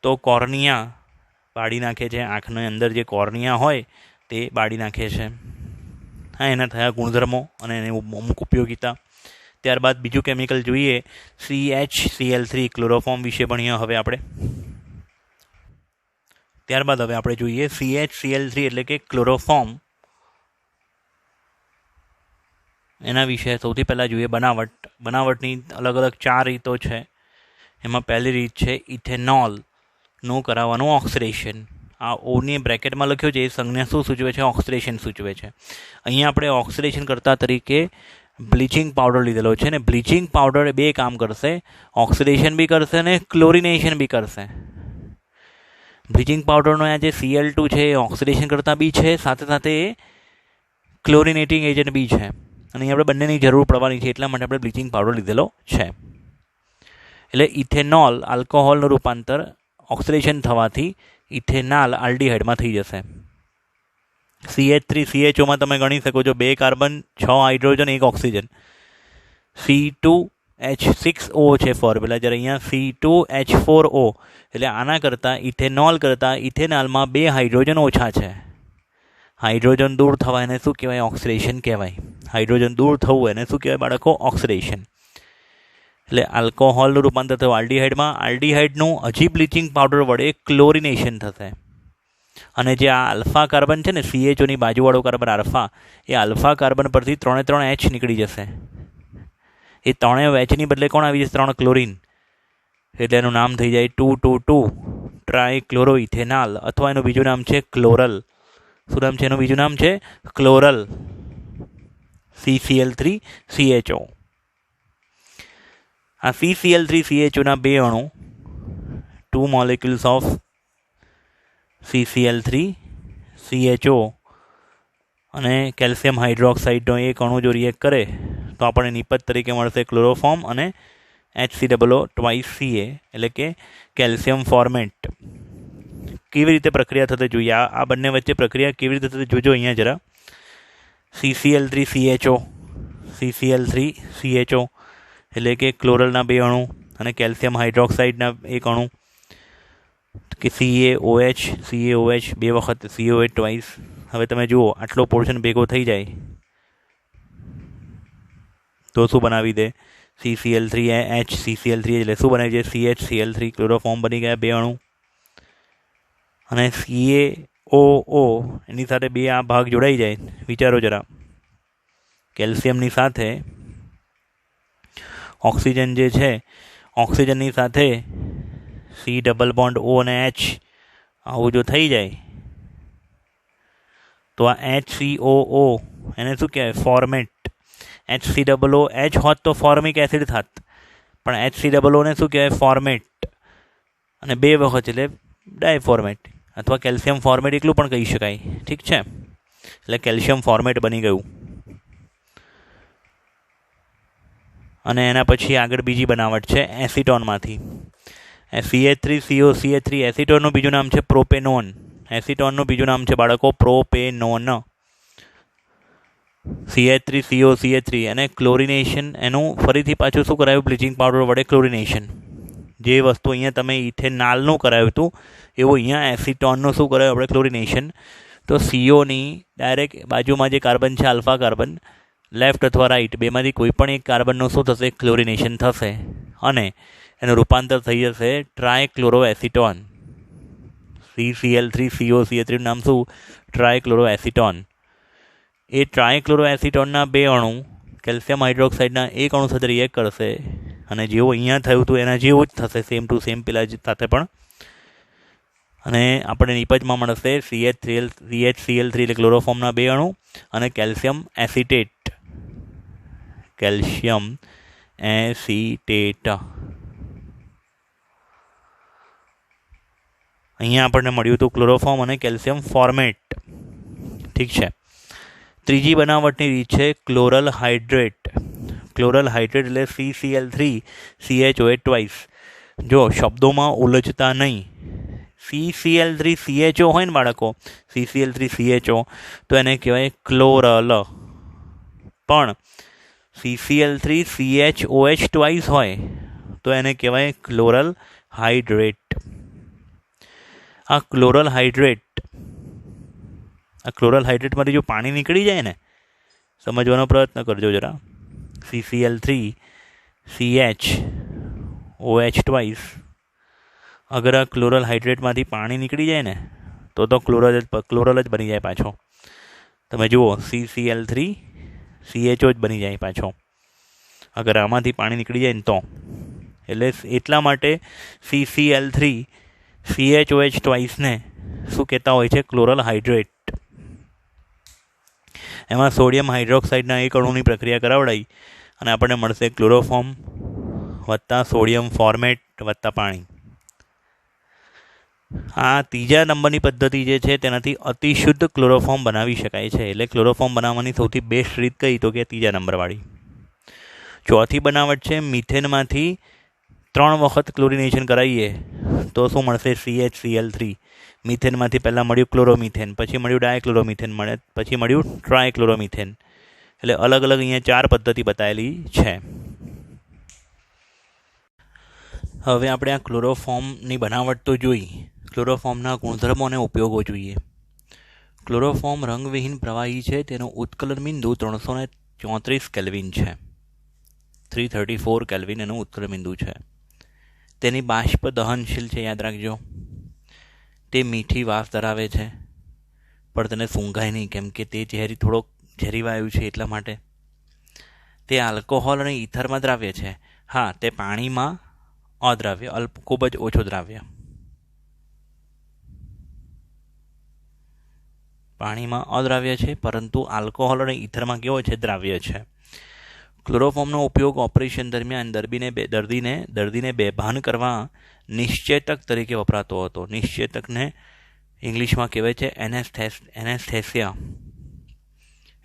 તો કોર્નિયા બાળી નાખે છે. આંખની અંદર જે કોર્નિયા હોય તે બાળી નાખે છે. હા, એના થયા ગુણધર્મો અને એની અમુક ઉપયોગિતા. ત્યારબાદ બીજું કેમિકલ જોઈએ, CHCl3 ક્લોરોફોર્મ વિશે ભણીએ હવે આપણે. ત્યારબાદ હવે આપણે જોઈએ CHCl3 એટલે કે ક્લોરોફોર્મ. એના વિશે સૌથી પહેલાં જોઈએ બનાવટની અલગ અલગ 4 રીતો છે. એમાં પહેલી રીત છે ઇથેનોલનું કરાવવાનું ઓક્સિડેશન. આ ઓની બ્રેકેટમાં લખ્યો છે એ સંજ્ઞા શું સૂચવે છે? ઓક્સિડેશન સૂચવે છે. અહીંયા આપણે ઓક્સિડેશન કરતા તરીકે બ્લીચિંગ પાવડર લીધેલો છે ને બ્લીચિંગ પાવડર બે કામ કરશે, ઓક્સિડેશન બી કરશે અને ક્લોરિનેશન બી કરશે. બ્લીચિંગ પાવડરનો આ જે Cl2 છે એ ઓક્સિડેશન કરતા બી છે, સાથે સાથે એ ક્લોરિનેટિંગ એજન્ટ બી છે. અને અહીં આપણે બંનેની જરૂર પડવાની છે એટલા માટે આપણે બ્લીચિંગ પાવડર લીધેલો છે. એટલે ઇથેનોલ આલ્કોહોલનું રૂપાંતર ઓક્સિડેશન થવાથી ઇથેનાલ આલ્ડીહાઇડમાં થઈ જશે. CH3CHOમાં તમે ગણી શકો છો 2 કાર્બન, 6 હાઇડ્રોજન, 1 ઓક્સિજન. C2H6O છે ફોર્મ્યુલા, જ્યારે અહીંયા C2H4O. એટલે આના કરતાં ઇથેનોલ કરતાં ઇથેનાલમાં 2 હાઇડ્રોજન ઓછા છે. હાઇડ્રોજન દૂર થવા એને શું કહેવાય? ઓક્સિડેશન કહેવાય. હાઇડ્રોજન દૂર થવું એને શું કહેવાય બાળકો? ઓક્સિડેશન. એટલે આલ્કોહોલનું રૂપાંતર થયું આલ્ડીહાઇડમાં. આલ્ડીહાઇડનું હજી બ્લીચિંગ પાવડર વડે ક્લોરિનેશન થશે અને જે આ આલ્ફા કાર્બન છે ને CHOની બાજુવાળો કાર્બન આલ્ફા, એ આલ્ફા કાર્બન પરથી 3 H નીકળી જશે. એ 3 Hની બદલે કોણ આવી જશે? 3 ક્લોરિન. એટલે એનું નામ થઈ જાય 2,2,2 ટ્રાયક્લોરોઇથેનાલ અથવા એનું બીજું નામ છે ક્લોરલ. શું નામ છે એનું બીજું નામ? છે ક્લોરલ. CCl3CHO. આ CCl3CHOના 2 અણુ 2 molecules ઓફ CCl3CHO અને કેલ્શિયમ હાઇડ્રોક્સાઇડનો એક અણુ જો રિએક્ટ કરે તો આપણને નિપજ તરીકે મળશે ક્લોરોફોર્મ અને HCOO twice Ca એટલે કે કેલ્શિયમ ફોર્મેટ. કેવી રીતે પ્રક્રિયા થતી જોઈએ? આ બંને વચ્ચે પ્રક્રિયા કેવી રીતે થતી જોજો અહીંયા જરા. CCl3CHO એટલે કે ક્લોરલના 2 અણુ અને કેલ્શિયમ હાઇડ્રોક્સાઇડના 1 અણુ કે CaOH 2 વખત COH ટ્વાઇસ. હવે તમે જુઓ આટલો પોર્શન ભેગો થઈ જાય તો શું બનાવી દે? CCl3 HCCl3 એટલે શું બને છે? CHCl3 ક્લોરોફોર્મ બની ગયા 2 અણુ. અને CaOO એની સાથે 2 આ ભાગ જોડાઈ જાય. વિચારો જરા, કેલ્શિયમની સાથે ઓક્સિજન જે છે, ઓક્સિજનની સાથે C ડબલ બોન્ડ O અને H આવું જો થઈ જાય તો આ HCOO એને શું કહેવાય? ફોર્મેટ. HCOO H હોત તો ફોર્મિક એસિડ થાત, પણ HCOO ને શું કહેવાય? ફોર્મેટ. અને 2 વખત એટલે ડાયફોર્મેટ અથવા કેલ્શિયમ ફોર્મેટ એટલું પણ કહી શકાય. ઠીક છે, એટલે કેલ્શિયમ ફોર્મેટ બની ગયું. અને એના પછી આગળ બીજી બનાવટ છે એસિટોનમાંથી. CH3COCH3 એસિટોનનું બીજું નામ છે પ્રોપેનોન. એસિટોનનું બીજું નામ છે બાળકો પ્રોપેનોન. CH3COCH3 અને ક્લોરિનેશન એનું ફરીથી પાછું શું કરાયું? બ્લીચિંગ પાવડર વડે ક્લોરિનેશન. જે વસ્તુ અહીંયા તમે ઇથેનાલનું કરાવ્યું હતું એવું અહીંયા એસિટોનનું શું કરાયું આપણે? ક્લોરિનેશન. તો COની ડાયરેક્ટ બાજુમાં જે કાર્બન છે આલ્ફા કાર્બન, લેફ્ટ અથવા રાઈટ બેમાંથી કોઈ પણ એક કાર્બનનું શું થશે? ક્લોરિનેશન થશે અને એનું રૂપાંતર થઈ જશે ટ્રાયક્લોરોએસિટોન. CCl3COCH3 નામ શું? ટ્રાયક્લોરોએસિટોન. એ ટ્રાયક્લોરોએસિટોનના 2 અણુ કેલ્શિયમ હાઇડ્રોક્સાઇડના 1 અણુ સાથે રિએક્ટ કરશે અને જેવું અહીંયા થયું હતું એના જેવું જ થશે, સેમ ટુ સેમ પેલા સાથે પણ. અને આપણે નિપજમાં મળશે CHCl3 એટલે ક્લોરોફોર્મના 2 અણુ અને કેલ્શિયમ એસિટેટ. કેલ્શિયમ એસિટેટ અહીંયા આપણને મળ્યું હતું ક્લોરોફોર્મ અને કેલ્શિયમ ફોર્મેટ. ઠીક છે. ત્રીજી બનાવટની રીત છે ક્લોરલ હાઇડ્રેટ. ક્લોરલ હાઇડ્રેટ એટલે CCl3CHOH ટ્વાઇસ. જો શબ્દોમાં ઉલझતા નહીં. CCl3CHO હોય ને બાળકો, CCl3CHO તો એને કહેવાય ક્લોરલ. પણ CCl3CHOH ટ્વાઇસ હોય તો એને કહેવાય ક્લોરલ હાઇડ્રેટ. આ ક્લોરલ હાઇડ્રેટમાંથી જો પાણી નીકળી જાય ને, સમજવાનો પ્રયત્ન કરજો જરા. CCl3CHOH ટ્વાઇસ અગર આ ક્લોરલ હાઇડ્રેટમાંથી પાણી નીકળી જાય ને તો ક્લોરલ જ બની જાય પાછો. તમે જુઓ, CCl3CHO જ બની જાય પાછો અગર આમાંથી પાણી નીકળી જાય ને તો. એટલે એટલા માટે CCl3CHOH ટ્વાઇસને શું કહેતા હોય છે? ક્લોરલ હાઇડ્રેટ. એમાં સોડિયમ હાઇડ્રોક્સાઇડના 1 અણુની પ્રક્રિયા કરાવડાવી અને આપણને મળશે ક્લોરોફોર્મ વત્તા સોડિયમ ફોર્મેટ વત્તા પાણી. આ ત્રીજા નંબરની પદ્ધતિ જે છે તેનાથી અતિશુદ્ધ ક્લોરોફોર્મ બનાવી શકાય છે. એટલે ક્લોરોફોર્મ બનાવવાની સૌથી બેસ્ટ રીત કઈ? તો કે ત્રીજા નંબરવાળી. ચોથી બનાવટ છે મિથેનમાંથી 3 વખત ક્લોરિનેશન કરાવીએ તો શું મળશે? CHCl3. મિથેનમાંથી પહેલાં મળ્યું ક્લોરોમિથેન, પછી મળ્યું ડાયક્લોરોમિથેન, પછી મળ્યું ટ્રાયક્લોરોમિથેન. એટલે અલગ અલગ અહીંયા 4 પદ્ધતિ બતાવેલી છે. હવે આપણે આ ક્લોરોફોર્મની બનાવટ તો જોઈ, ક્લોરોફોર્મના ગુણધર્મો અને ઉપયોગો જોઈએ. ક્લોરોફોર્મ રંગવિહીન પ્રવાહી છે. તેનું ઉત્કલન બિંદુ 334 કેલ્વિન છે. 334 કેલ્વિન એનું ઉત્કલન બિંદુ છે. તેની બાષ્પ દહનશીલ છે, યાદ રાખજો. તે મીઠી વાસ ધરાવે છે પણ તેને સૂંઘાય નહીં, કેમ કે તે થોડોક ઝેરી વાયુ છે એટલા માટે. તે આલ્કોહોલ અને ઇથરમાં દ્રાવ્ય છે. હા, તે પાણીમાં અદ્રાવ્ય, ખૂબ જ ઓછો દ્રાવ્ય. પાણીમાં અદ્રાવ્ય છે પરંતુ આલ્કોહોલ અને ઇથરમાં કેવો છે? દ્રાવ્ય છે. ક્લોરોફોર્મનો ઉપયોગ ઓપરેશન દરમિયાન દર્દીને બેભાન કરવા નિશ્ચેતક તરીકે વપરાતો હતો. નિશ્ચેતકને ઇંગ્લિશમાં કહેવાય છે એનેસ્થેસિયા.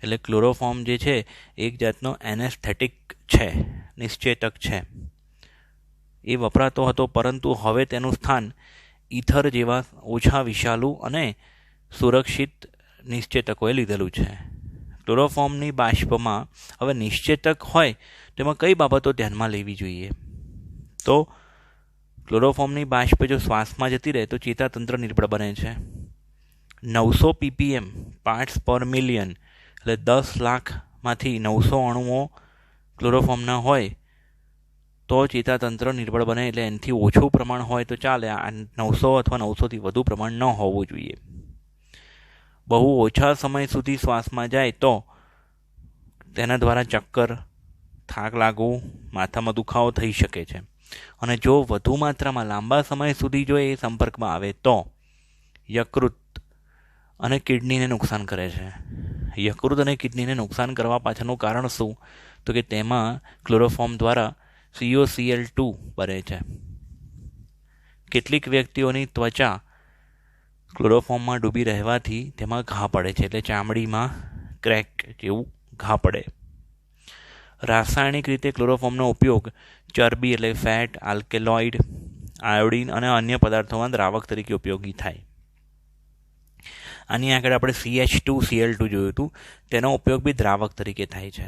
એટલે ક્લોરોફોર્મ જે છે એક જાતનો એનેસ્થેટિક છે, નિશ્ચેતક છે. એ વપરાતો હતો, પરંતુ હવે તેનું સ્થાન ઇથર જેવા ઓછા વિષાલુ અને સુરક્ષિત નિશ્ચેતકોએ લીધેલું છે. ક્લોરોફોર્મની બાષ્પમાં હવે નિશ્ચેતક હોય તેમાં કઈ બાબતો ધ્યાનમાં લેવી જોઈએ? તો ક્લોરોફોર્મની બાષ્પ જો શ્વાસમાં જતી રહે તો ચેતાતંત્ર નિર્બળ બને છે. 900 ppm પાર્ટ્સ પર મિલિયન એટલે 10 લાખમાંથી 900 અણુઓ ક્લોરોફોર્મના હોય તો ચેતાતંત્ર નિર્બળ બને. એટલે એનાથી ઓછું પ્રમાણ હોય તો ચાલે, 900 અથવા 900થી વધુ પ્રમાણ ન હોવું જોઈએ. બહુ ઓછા સમય સુધી શ્વાસમાં જાય તો તેના દ્વારા ચક્કર, થાક લાગવું, માથામાં દુખાવો થઈ શકે છે. અને જો વધુ માત્રામાં લાંબા સમય સુધી જો એ સંપર્કમાં આવે તો યકૃત અને કિડનીને નુકસાન કરે છે. યકૃત અને કિડનીને નુકસાન કરવા પાછળનું કારણ શું? તો કે તેમાં ક્લોરોફોર્મ દ્વારા COCl2 બને છે. કેટલીક વ્યક્તિઓની ત્વચા ક્લોરોફોર્મમાં ડૂબી રહેવાથી તેમાં ઘા પડે છે, એટલે ચામડીમાં ક્રેક જેવું ઘા પડે. રાસાયણિક રીતે ક્લોરોફોર્મનો ઉપયોગ ચરબી એટલે ફેટ, આલ્કેલોઇડ, આયોડિન અને અન્ય પદાર્થોમાં દ્રાવક તરીકે ઉપયોગી થાય. આની આગળ આપણે CH2Cl2 જોયું હતું, તેનો ઉપયોગ બી દ્રાવક તરીકે થાય છે.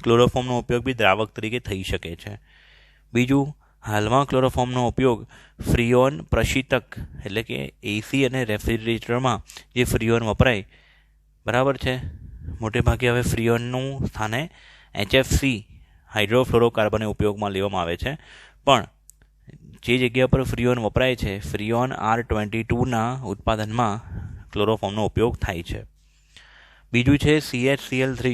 ક્લોરોફોર્મનો ઉપયોગ બી દ્રાવક તરીકે થઈ શકે છે. બીજું, હાલમાં ક્લોરોફોર્મનો ઉપયોગ ફ્રીઓન પ્રશીતક એટલે કે એસી અને રેફ્રિજરેટરમાં જે ફ્રીઓન વપરાય, બરાબર છે, મોટે ભાગે હવે ફ્રીઓનનું સ્થાને HFC હાઇડ્રોફ્લોરોકાર્બન ઉપયોગમાં લેવામાં આવે છે. પણ જે જગ્યા પર ફ્રીઓન વપરાય છે, ફ્રીઓન R22ના ઉત્પાદનમાં ક્લોરોફોર્મનો ઉપયોગ થાય છે. બીજું છે CHCl3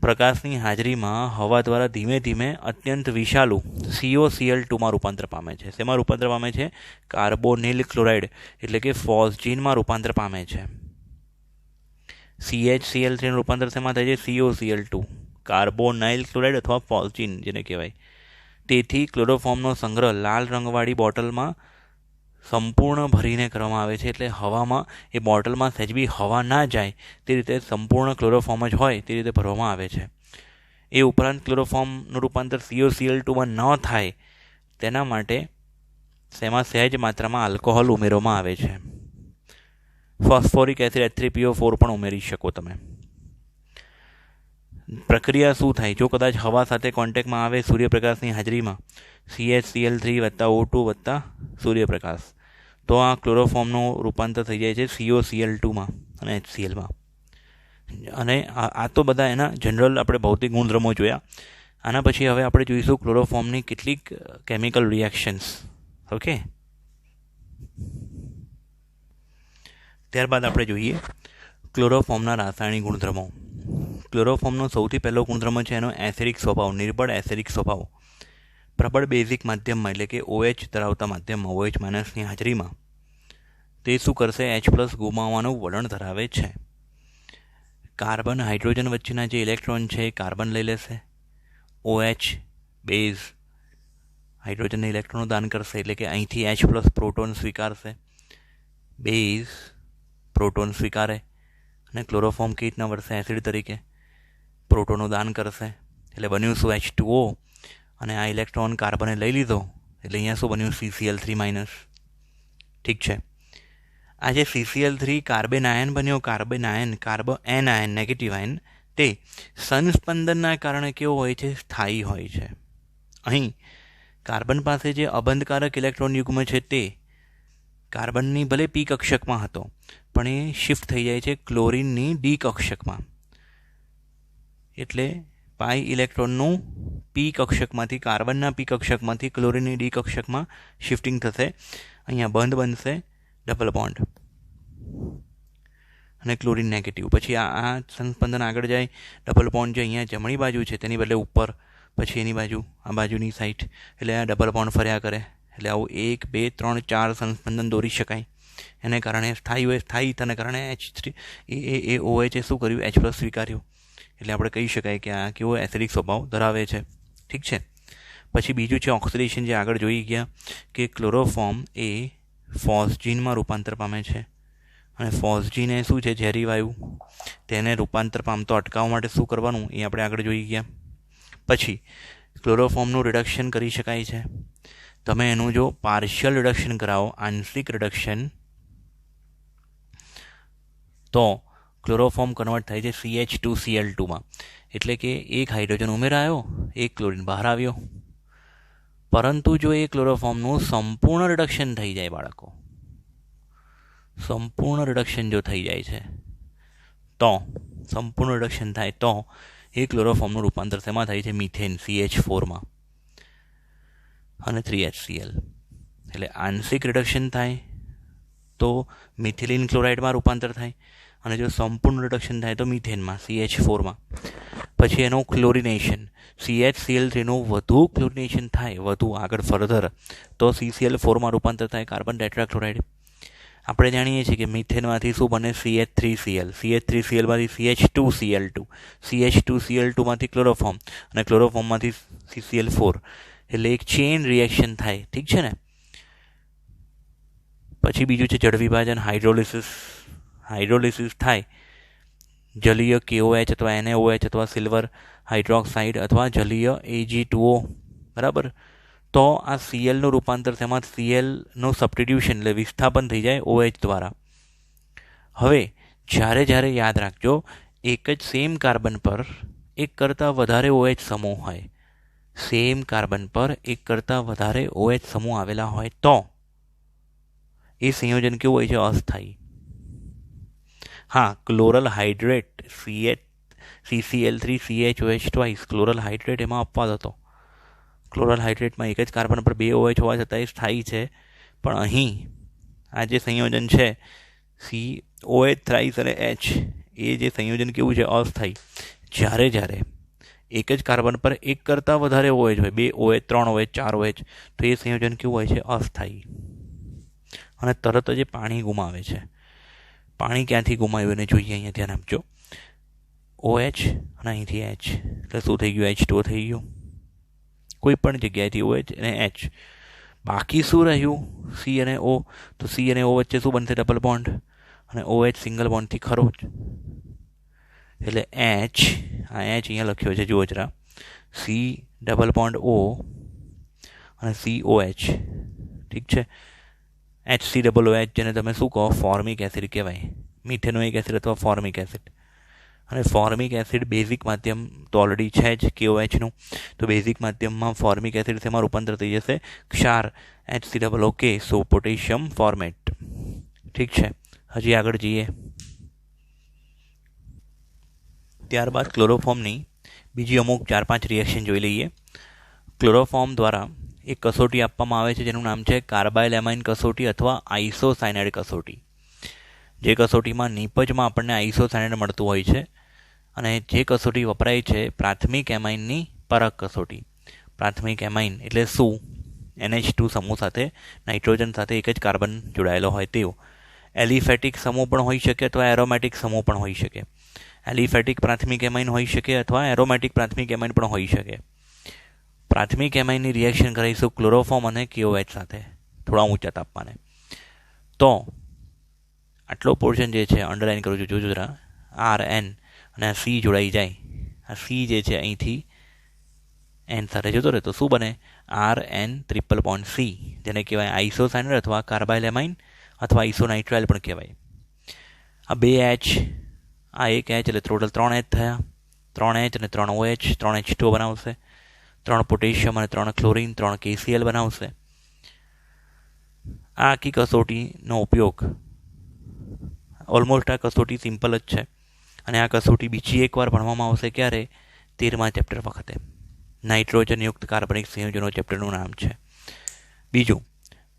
પ્રકાશની હાજરીમાં હવા દ્વારા ધીમે ધીમે અત્યંત વિષાલુ COCl2માં રૂપાંતર પામે છે. શેમાં રૂપાંતર પામે છે? કાર્બોનિલ ક્લોરાઇડ એટલે કે ફોસ્જીનમાં રૂપાંતર પામે છે. CHCl3નું રૂપાંતર શેમાં થાય છે? COCl2, કાર્બોનાઇલ ક્લોરાઇડ અથવા ફોસ્જીન જેને કહેવાય. તેથી ક્લોરોફોર્મનો સંગ્રહ લાલ રંગવાળી બોટલમાં સંપૂર્ણ ભરીને કરવામાં આવે છે. એટલે હવામાં એ બોટલમાં સહેજ બી હવા ના જાય તે રીતે સંપૂર્ણ ક્લોરોફોર્મ જ હોય તે રીતે ભરવામાં આવે છે. એ ઉપરાંત ક્લોરોફોર્મનું રૂપાંતર COCl2માં ન થાય તેના માટે તેમાં સહેજ માત્રામાં આલ્કોહોલ ઉમેરવામાં આવે છે. ફોસ્ફોરિક એસિડ H3PO4 પણ ઉમેરી શકો તમે. પ્રક્રિયા શું થાય? જો કદાચ હવા સાથે કોન્ટેક્ટમાં આવે સૂર્યપ્રકાશની હાજરીમાં CHCl3 + O2 + સૂર્યપ્રકાશ, તો આ ક્લોરોફોર્મનું રૂપાંતર થઈ જાય છે COCl2માં અને HClમાં. અને આ તો બધા એના જનરલ આપણે ભૌતિક ગુણધર્મો જોયા. આના પછી હવે આપણે જોઈશું ક્લોરોફોર્મની કેટલીક કેમિકલ રિએક્શન્સ. ઓકે, ત્યારબાદ આપણે જોઈએ ક્લોરોફોર્મના રાસાયણિક ગુણધર્મો. ક્લોરોફોર્મનો સૌથી પહેલો ગુણધર્મ છે એનો એસિડિક સ્વભાવ, નિર્બળ એસિડિક સ્વભાવ. પ્રબળ બેઝિક માધ્યમમાં એટલે કે OH ધરાવતા માધ્યમમાં, OH- ની હાજરીમાં તે શું કરશે? H+ ગુમાવવાનું વલણ ધરાવે છે. કાર્બન હાઇડ્રોજન વચ્ચેના જે ઇલેક્ટ્રોન છે એ કાર્બન લઈ લેશે. OH બેઝ હાઇડ્રોજનને ઇલેક્ટ્રોનનું દાન કરશે, એટલે કે અહીંથી H+ પ્રોટોન સ્વીકારશે, બેઝ પ્રોટોન સ્વીકારે અને ક્લોરોફોર્મ કેવી રીતના વર્તે? એસિડ તરીકે પ્રોટોનનું દાન કરશે. એટલે બન્યું શું? H2O. અને આ ઇલેક્ટ્રોન કાર્બને લઈ લીધો એટલે અહીંયા શું બન્યું? CCl3-. ઠીક છે. આ જે CCl3 કાર્બન આયન બન્યો, કાર્બન આયન નેગેટિવ આયન, તે સંસ્પંદનના કારણે કેવો હોય છે? સ્થાયી હોય છે. અહીં કાર્બન પાસે જે અબંધકારક ઇલેક્ટ્રોન યુગ્મ છે તે કાર્બનની ભલે P કક્ષકમાં હતો પણ એ શિફ્ટ થઈ જાય છે ક્લોરિનની D કક્ષકમાં. એટલે પાઈ ઇલેક્ટ્રોનનું P કક્ષકમાંથી, કાર્બનના P કક્ષકમાંથી ક્લોરિનની D કક્ષકમાં શિફ્ટિંગ થશે. અહીંયા બંધ બનશે, ડબલ બોન્ડ અને ક્લોરિન નેગેટિવ. પછી આ સંસ્પંદન આગળ જાય, ડબલ બોન્ડ જે અહીંયા જમણી બાજુ છે તેની બદલે ઉપર, પછી એની બાજુ, આ બાજુની સાઈડ, એટલે આ ડબલ બોન્ડ ફર્યા કરે. એટલે આવું 1, 2, 3, 4 સંસ્પંદન દોરી શકાય. એને કારણે સ્થાયી થવાને કારણે એ OH શું કર્યું? H+ સ્વીકાર્યું. એટલે આપણે કહી શકાય કે આ કેવો એસિડિક સ્વભાવ ધરાવે છે. ઠીક છે. પછી બીજું છે ઓક્સિડેશન, જે આગળ જોઈ ગયા કે ક્લોરોફોર્મ એ ફોસ્જીનમાં રૂપાંતર પામે છે. અને ફોસ્જીન એ શું છે? ઝેરી વાયુ. તેને રૂપાંતર પામતો અટકાવવા માટે શું કરવાનું એ આપણે આગળ જોઈ ગયા. પછી ક્લોરોફોર્મનું રિડક્શન કરી શકાય છે. તમે એનું જો પાર્શિયલ રિડક્શન કરાવો, આંશિક રિડક્શન, તો ક્લોરોફોર્મ કન્વર્ટ થાય છે CH2Cl2માં. એટલે કે એક હાઇડ્રોજન ઉમેરાયો, એક ક્લોરિન બહાર આવ્યો. પરંતુ જો એ ક્લોરોફોર્મનું સંપૂર્ણ રિડક્શન થઈ જાય, બાળકો, સંપૂર્ણ રિડક્શન જો થઈ જાય છે તો સંપૂર્ણ રિડક્શન થાય તો એ ક્લોરોફોર્મનું રૂપાંતર શેમાં થાય છે? મિથેન CH4માં. અને 3HCl. એટલે આંશિક રિડક્શન થાય તો મિથિલિન ક્લોરાઇડમાં રૂપાંતર થાય, અને જો સંપૂર્ણ રિડક્શન થાય તો મિથેનમાં CH4માં. પછી એનું ક્લોરિનેશન, CHCl3નું વધુ ક્લોરિનેશન થાય, વધુ આગળ ફર્ધર, તો CCl4માં રૂપાંતર થાય કાર્બન ટેટ્રાક્લોરાઇડ. આપણે જાણીએ છીએ કે મિથેનમાંથી શું બને? CH3Cl, CH3Clમાંથી CH2Cl2, CH2Cl2માંથી ક્લોરોફોર્મ, અને ક્લોરોફોર્મમાંથી CCl4. એટલે એક ચેઇન રિએક્શન થાય. ઠીક છે ને? પછી બીજું છે જળ વિભાજન, હાઇડ્રોલિસિસ થાય જલીય KOH અથવા NaOH અથવા સિલ્વર હાઇડ્રોક્સાઇડ અથવા જલીય Ag2O. બરાબર? તો આ Clનું રૂપાંતર તેમાં Clનું સબસ્ટિટ્યુશન એટલે વિસ્થાપન થઈ જાય OH દ્વારા. હવે જ્યારે યાદ રાખજો, એક જ સેમ કાર્બન પર એક કરતાં વધારે OH સમૂહ હોય, સેમ કાર્બન પર એક કરતાં વધારે OH સમૂહ આવેલા હોય તો એ સંયોજન કેવું હોય છે? અસ્થાયી. હા, ક્લોરલ હાઇડ્રેટ CCl3CHOH2 ક્લોરલ હાઇડ્રેટ એમાં અપવાદ હતો. ક્લોરલ હાઇડ્રેટમાં એક જ કાર્બન પર 2 OH હોવા છતાં એ સ્થાયી છે, પણ અહીં આ જે સંયોજન છે COH થ્રાઇસ અને H, એ જે સંયોજન કેવું છે? અસ્થાયી. જ્યારે એક જ કાર્બન પર એક કરતાં વધારે OH હોય, 2 OH, 3 OH, 4 OH, તો એ સંયોજન કેવું હોય છે? અસ્થાયી. અને તરત જ પાણી ગુમાવે છે. પાણી ક્યાંથી ગુમાવ્યું એને જોઈએ, અહીંયા ધ્યાન આપજો. OH અને અહીંથી H, એટલે શું થઈ ગયું? H2O થઈ ગયું. કોઈ પણ જગ્યાએથી OH અને H. બાકી શું રહ્યું? C અને O. તો C અને O વચ્ચે શું બનશે? Double bond. અને OH સિંગલ બોન્ડથી ખરો જ. એટલે H, આ H અહીંયા લખ્યો છે, જુઓ જરા, C ડબલ બોન્ડ O અને COH. ઠીક છે? HCOOH, જેને તમે શું કહો? ફોર્મિક એસિડ કહેવાય. મિથેનોઇક એસિડ અથવા ફોર્મિક એસિડ. અને ફોર્મિક એસિડ બેઝિક માધ્યમ તો ઓલરેડી છે જ KOHનું, તો બેઝિક માધ્યમમાં ફોર્મિક એસિડ તેમાં રૂપાંતર થઈ જશે ક્ષાર HCOOK, સો પોટેશિયમ ફોર્મેટ. ઠીક છે? હજી આગળ જઈએ. ત્યારબાદ ક્લોરોફોર્મની બીજી અમુક 4-5 રિએક્શન જોઈ લઈએ. ક્લોરોફોર્મ દ્વારા એક કસોટી આપવામાં આવે છે જેનું નામ છે કાર્બાઇલ એમાઇન કસોટી અથવા આઇસોસાયનાઇડ કસોટી. જે કસોટીમાં નિપજમાં આપણને આઇસોસાયનાઇડ મળતું હોય છે, અને જે કસોટી વપરાય છે પ્રાથમિક એમાઇનની પરખ કસોટી. પ્રાથમિક એમાઇન એટલે શું? NH2 સમૂહ સાથે નાઇટ્રોજન સાથે એક જ કાર્બન જોડાયેલો હોય તેવું. એલિફેટિક સમૂહ પણ હોઈ શકે અથવા એરોમેટિક સમૂહ પણ હોઈ શકે. એલિફેટિક પ્રાથમિક એમાઇન હોઈ શકે અથવા એરોમેટિક પ્રાથમિક એમાઇન પણ હોઈ શકે. પ્રાથમિક એમાઇનની રિએક્શન કરીશું ક્લોરોફોર્મ અને KOH સાથે થોડા ઊંચા તાપમાને. તો આટલો પોર્શન જે છે અંડરલાઇન કરું છું, જોજો જરા, RN અને આ C જોડાઈ જાય. આ C જે છે અહીંથી N સાથે જતો રહે તો શું બને? RN ટ્રિપલ બોન્ડ C, જેને કહેવાય આઇસોસાયનાઇડ અથવા કાર્બાઇલ એમાઇન અથવા આઇસોનાઇટ્રાઇલ પણ કહેવાય. આ 2 H, આ 1 H, એટલે ટોટલ 3 H થયા. 3 H અને 3 OH, 3 H2O બનાવશે. 3 પોટેશિયમ અને 3 ક્લોરિન, 3 KCl બનાવશે. આ આખી કસોટીનો ઉપયોગ ઓલમોસ્ટ આ કસોટી સિમ્પલ જ છે, અને આ કસોટી બીજી એકવાર ભણવામાં આવશે. ક્યારે? 13મા ચેપ્ટર વખતે. નાઇટ્રોજનયુક્ત કાર્બનિક સંયોજનો ચેપ્ટરનું નામ છે. બીજું,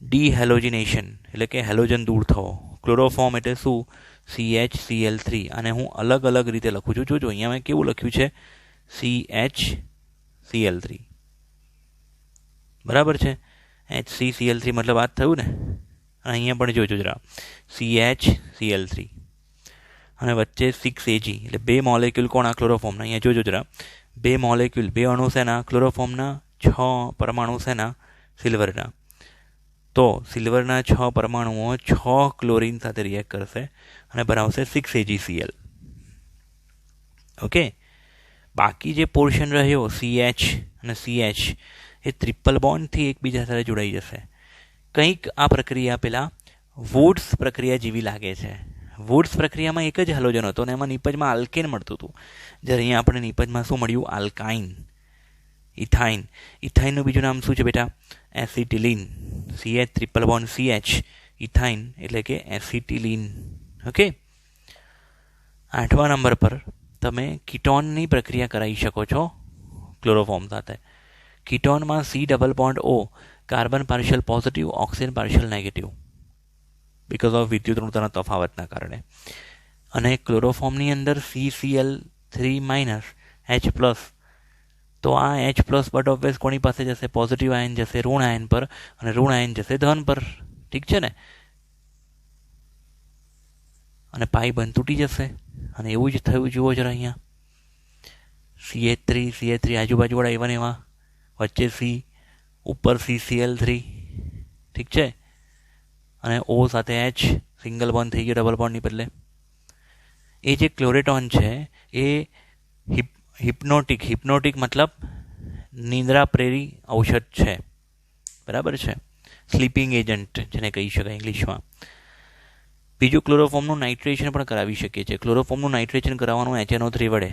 ડીહેલોજિનેશન એટલે કે હેલોજન દૂર થવો. ક્લોરોફોર્મ એટલે શું? CHCl3. અને હું અલગ અલગ રીતે લખું છું. જોજો અહીંયા મેં કેવું લખ્યું છે? CHCl3. બરાબર છે? HCCl3 મતલબ વાત થયું ને? અને અહીંયા પણ જોજો જરા, CHCl3 અને વચ્ચે 6Ag એટલે 2 મોલેક્યુલ કોના? ક્લોરોફોર્મના. અહીંયા જોજો જરા, 2 મોલેક્યુલ, 2 અણુ શેના? ક્લોરોફોર્મના. 6 પરમાણુ શેના? સિલ્વરના. તો સિલ્વરના 6 પરમાણુઓ 6 ક્લોરિન સાથે રિએક્ટ કરશે અને બનાવશે 6AgCl. ઓકે? બાકી જે પોર્શન રહ્યો CH અને CH, એ ટ્રિપલ બોન્ડથી એકબીજા સાથે જોડાઈ જશે. કંઈક આ પ્રક્રિયા પેલા વુડ્સ પ્રક્રિયા જેવી લાગે છે. વુડ્સ પ્રક્રિયામાં એક જ હેલોજન હતો અને એમાં નિપજમાં આલ્કેન મળતું હતું, જ્યારે અહીંયા આપણે નિપજમાં શું મળ્યું? આલ્કાઇન. ઇથાઇન. ઇથાઇનનું બીજું નામ શું છે બેટા? Acetylene. CH triple bond CH, ethyne એટલે કે એસિટિલિન. ઓકે? 8મા નંબર પર તમે કીટોનની પ્રક્રિયા કરાવી શકો છો ક્લોરોફોર્મ સાથે. કીટોનમાં C double bond O carbon partial positive, oxygen partial negative, because of વિદ્યુત ઋણતાના તફાવતના કારણે. અને ક્લોરોફોર્મની અંદર CCl3- તો આ H+ બટ ઓબ્વિયસ કોની પાસે જશે? પોઝિટિવ આયન જશે ઋણ આયન પર અને ઋણ આયન જશે ધન પર. ઠીક છે ને? અને પાઈ બંધ તૂટી જશે. અને એવું જ થયું જુઓ જરા અહીંયા. CH3 આજુબાજુવાળા એવા ને એવા, વચ્ચે C, ઉપર CCl3. ઠીક છે? અને O સાથે H, સિંગલ બોન્ડ થઈ ગયો ડબલ બોન્ડની બદલે. એ જે ક્લોરેટોન છે એ હિપ્નોટિક મતલબ નિંદ્રા પ્રેરી ઔષધ છે. બરાબર છે? સ્લીપિંગ એજન્ટ જેને કહી શકાય ઇંગ્લિશમાં. બીજું, ક્લોરોફોર્મનું નાઇટ્રેશન પણ કરાવી શકીએ છીએ. ક્લોરોફોર્મનું નાઇટ્રેશન કરાવવાનું HNO3 વડે.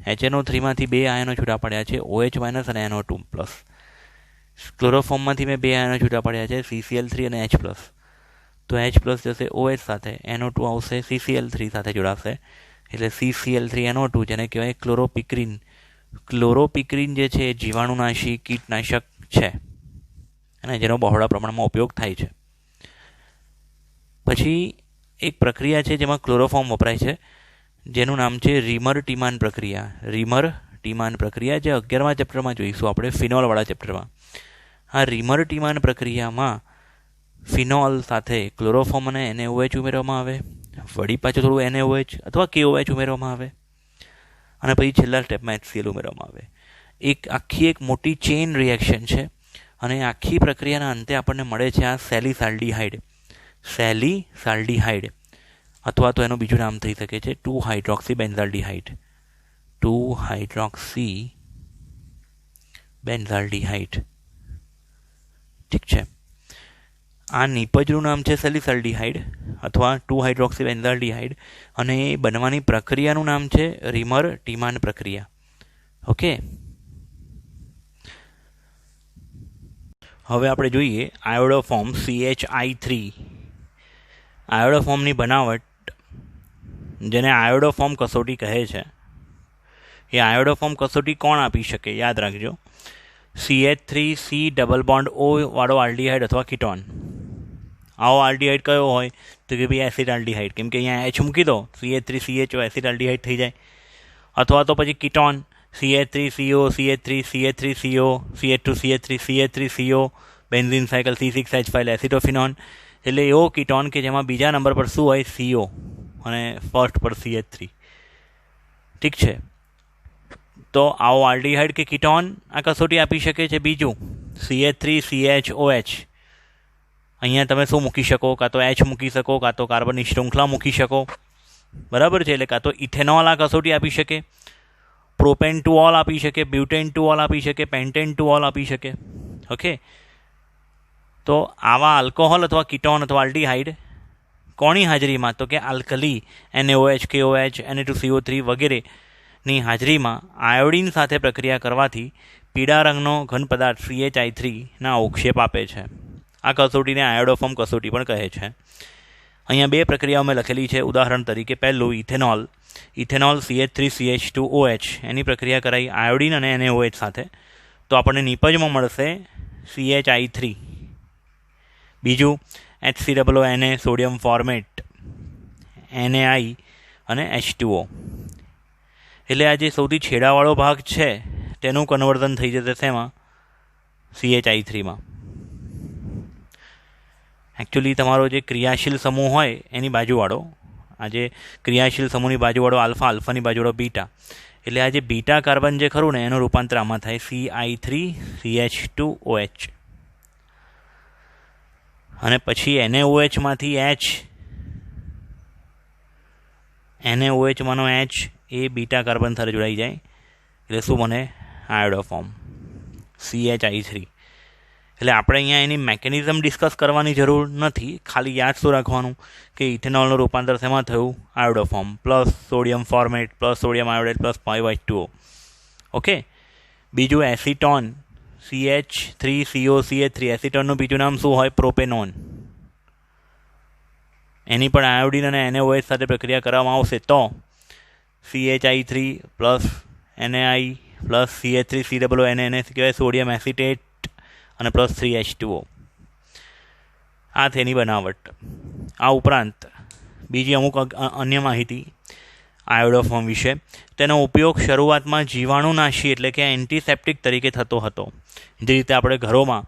HNO3માંથી 2 આયનો છૂટા પડ્યા છે, OH- અને NO2+. ક્લોરોફોર્મમાંથી મેં 2 આયનો છૂટા પડ્યા છે, CCl3 અને H+. તો H+ જશે OH સાથે, NO2 આવશે CCl3 સાથે જોડાશે, એટલે CCl3NO2, જેને કહેવાય ક્લોરોપિક્રિન. ક્લોરોપિક્રિન જે છે એ જીવાણુનાશી કીટનાશક છે અને જેનો બહોળા પ્રમાણમાં ઉપયોગ થાય છે. પછી એક પ્રક્રિયા છે જેમાં ક્લોરોફોર્મ વપરાય છે, જેનું નામ છે રીમર-ટીમાન પ્રક્રિયા. રીમર-ટીમાન પ્રક્રિયા જે 11મા ચેપ્ટરમાં જોઈશું આપણે, ફિનોલવાળા ચેપ્ટરમાં. આ રીમર-ટીમાન પ્રક્રિયામાં ફિનોલ સાથે ક્લોરોફોર્મ અને NaOH ઉમેરવામાં આવે, વળી પાછું થોડું NaOH અથવા KOH ઉમેરવામાં આવે, અને પછી છેલ્લા સ્ટેપમાં HCl ઉમેરવામાં આવે. આખી એક મોટી ચેઇન રિએક્શન છે. અને આખી પ્રક્રિયાના અંતે આપણને મળે છે આ સેલિસાલ્ડીહાઇડ, અથવા તો એનું બીજું નામ થઈ શકે છે 2-હાઇડ્રોક્સીબેન્ઝાલ્ડીહાઇડ. 2-હાઇડ્રોક્સીબેન્ઝાલ્ડીહાઇડ. ઠીક છે? આ નિપજનું નામ છે સેલિસાલ્ડીહાઇડ અથવા 2-હાઇડ્રોક્સીબેન્ઝાલ્ડીહાઇડ, અને એ બનવાની પ્રક્રિયાનું નામ છે રીમર-ટીમાન પ્રક્રિયા. ઓકે, હવે આપણે જોઈએ આયોડોફોર્મ CHI3. આયોડોફોર્મની બનાવટ, જેને આયોડોફોર્મ કસોટી કહે છે, એ આયોડોફોર્મ કસોટી કોણ આપી શકે? યાદ રાખજો, CH3C ડબલ બોન્ડ O વાળો આલ્ડીહાઇડ અથવા કીટોન. આવો આલ્ડીહાઇડ કયો હોય? તો કે ભાઈ એસિડ આલ્ડીહાઇડ, કેમ કે અહીંયા H મૂકી દો, CH3CHO એસિડ આલ્ડીહાઇડ થઈ જાય. અથવા તો પછી ketone CH3CO, CH3CH3CO, CH2CH3CH3CO, benzene cycle C6H5 એસિટોફિનોન. એટલે એવો કીટોન કે જેમાં બીજા નંબર પર શું હોય? CO, અને ફર્સ્ટ પર CH3. ઠીક છે? તો આવો આલ્ડીહાઇડ કે કીટોન આ કસોટી આપી શકે છે. બીજું, CH3CHOH. અહીંયા તમે શું મૂકી શકો? કાં તો H મૂકી શકો, કાં તો કાર્બનની શૃંખલા મૂકી શકો. બરાબર છે? એટલે કાં તો ઇથેનોલ આ કસોટી આપી શકે, પ્રોપેન-2-ઓલ આપી શકે, બ્યુટેન-2-ઓલ આપી શકે, પેન્ટેન-2-ઓલ આપી શકે. ઓકે, તો આવા આલ્કોહોલ અથવા કીટોન અથવા આલ્ડીહાઇડ કોની હાજરીમાં? તો કે આલ્કલી NaOH, KOH, Na2CO3 વગેરેની હાજરીમાં આયોડિન સાથે પ્રક્રિયા કરવાથી પીળા રંગનો ઘન પદાર્થ CHI3ના અવક્ષેપ આપે છે. આ કસોટીને આયોડોફોર્મ કસોટી પણ કહે છે. અહીંયા 2 પ્રક્રિયાઓ મેં લખેલી છે. ઉદાહરણ તરીકે પહેલું ઇથેનોલ CH3CH2OH, એની પ્રક્રિયા કરાઈ આયોડિન અને NaOH સાથે, તો આપણને નિપજમાં મળશે CHI3. બીજું, HCOONA સોડિયમ ફોર્મેટ, NaI અને H2O. એટલે આ જે સૌથી છેડાવાળો ભાગ છે તેનું કન્વર્ઝન થઈ જશે શેમાં? CHI3માં. એકચ્યુઅલી તમારો જે ક્રિયાશીલ સમૂહ હોય એની બાજુવાળો, આ જે ક્રિયાશીલ સમૂહની બાજુવાળો આલ્ફાની બાજુવાળો બીટા, એટલે આ જે બીટા કાર્બન જે ખરું ને એનું રૂપાંતર આમાં થાય CI3CH2OH. અને પછી NaOHમાંથી H, NaOHમાંનો H એ બીટા કાર્બન સાથે જોડાઈ જાય, એટલે શું બને? આયોડોફોર્મ CHI3. એટલે આપણે અહીંયા એની મેકેનિઝમ ડિસ્કસ કરવાની જરૂર નથી, ખાલી યાદ શું રાખવાનું કે ઇથેનોલનું રૂપાંતર શેમાં થયું? Iodoform, plus sodium formate, plus sodium iodide, plus 5H2O. Okay, બીજું એસિટોન CH3COCH3. એસિટોનનું બીજું નામ શું હોય? પ્રોપેનોન. એની પણ આયોડિન અને NaOH સાથે પ્રક્રિયા કરવામાં આવશે તો CHI3 plus NaI plus CH3COONA કહેવાય સોડિયમ એસિટેટ, અને +3H2O. આ તેની બનાવટ. આ ઉપરાંત બીજી અમુક અન્ય માહિતી આયોડોફોર્મ વિશે. તેનો ઉપયોગ શરૂઆતમાં જીવાણુનાશી એટલે કે એન્ટિસેપ્ટિક તરીકે થતો હતો. જે રીતે આપણે ઘરોમાં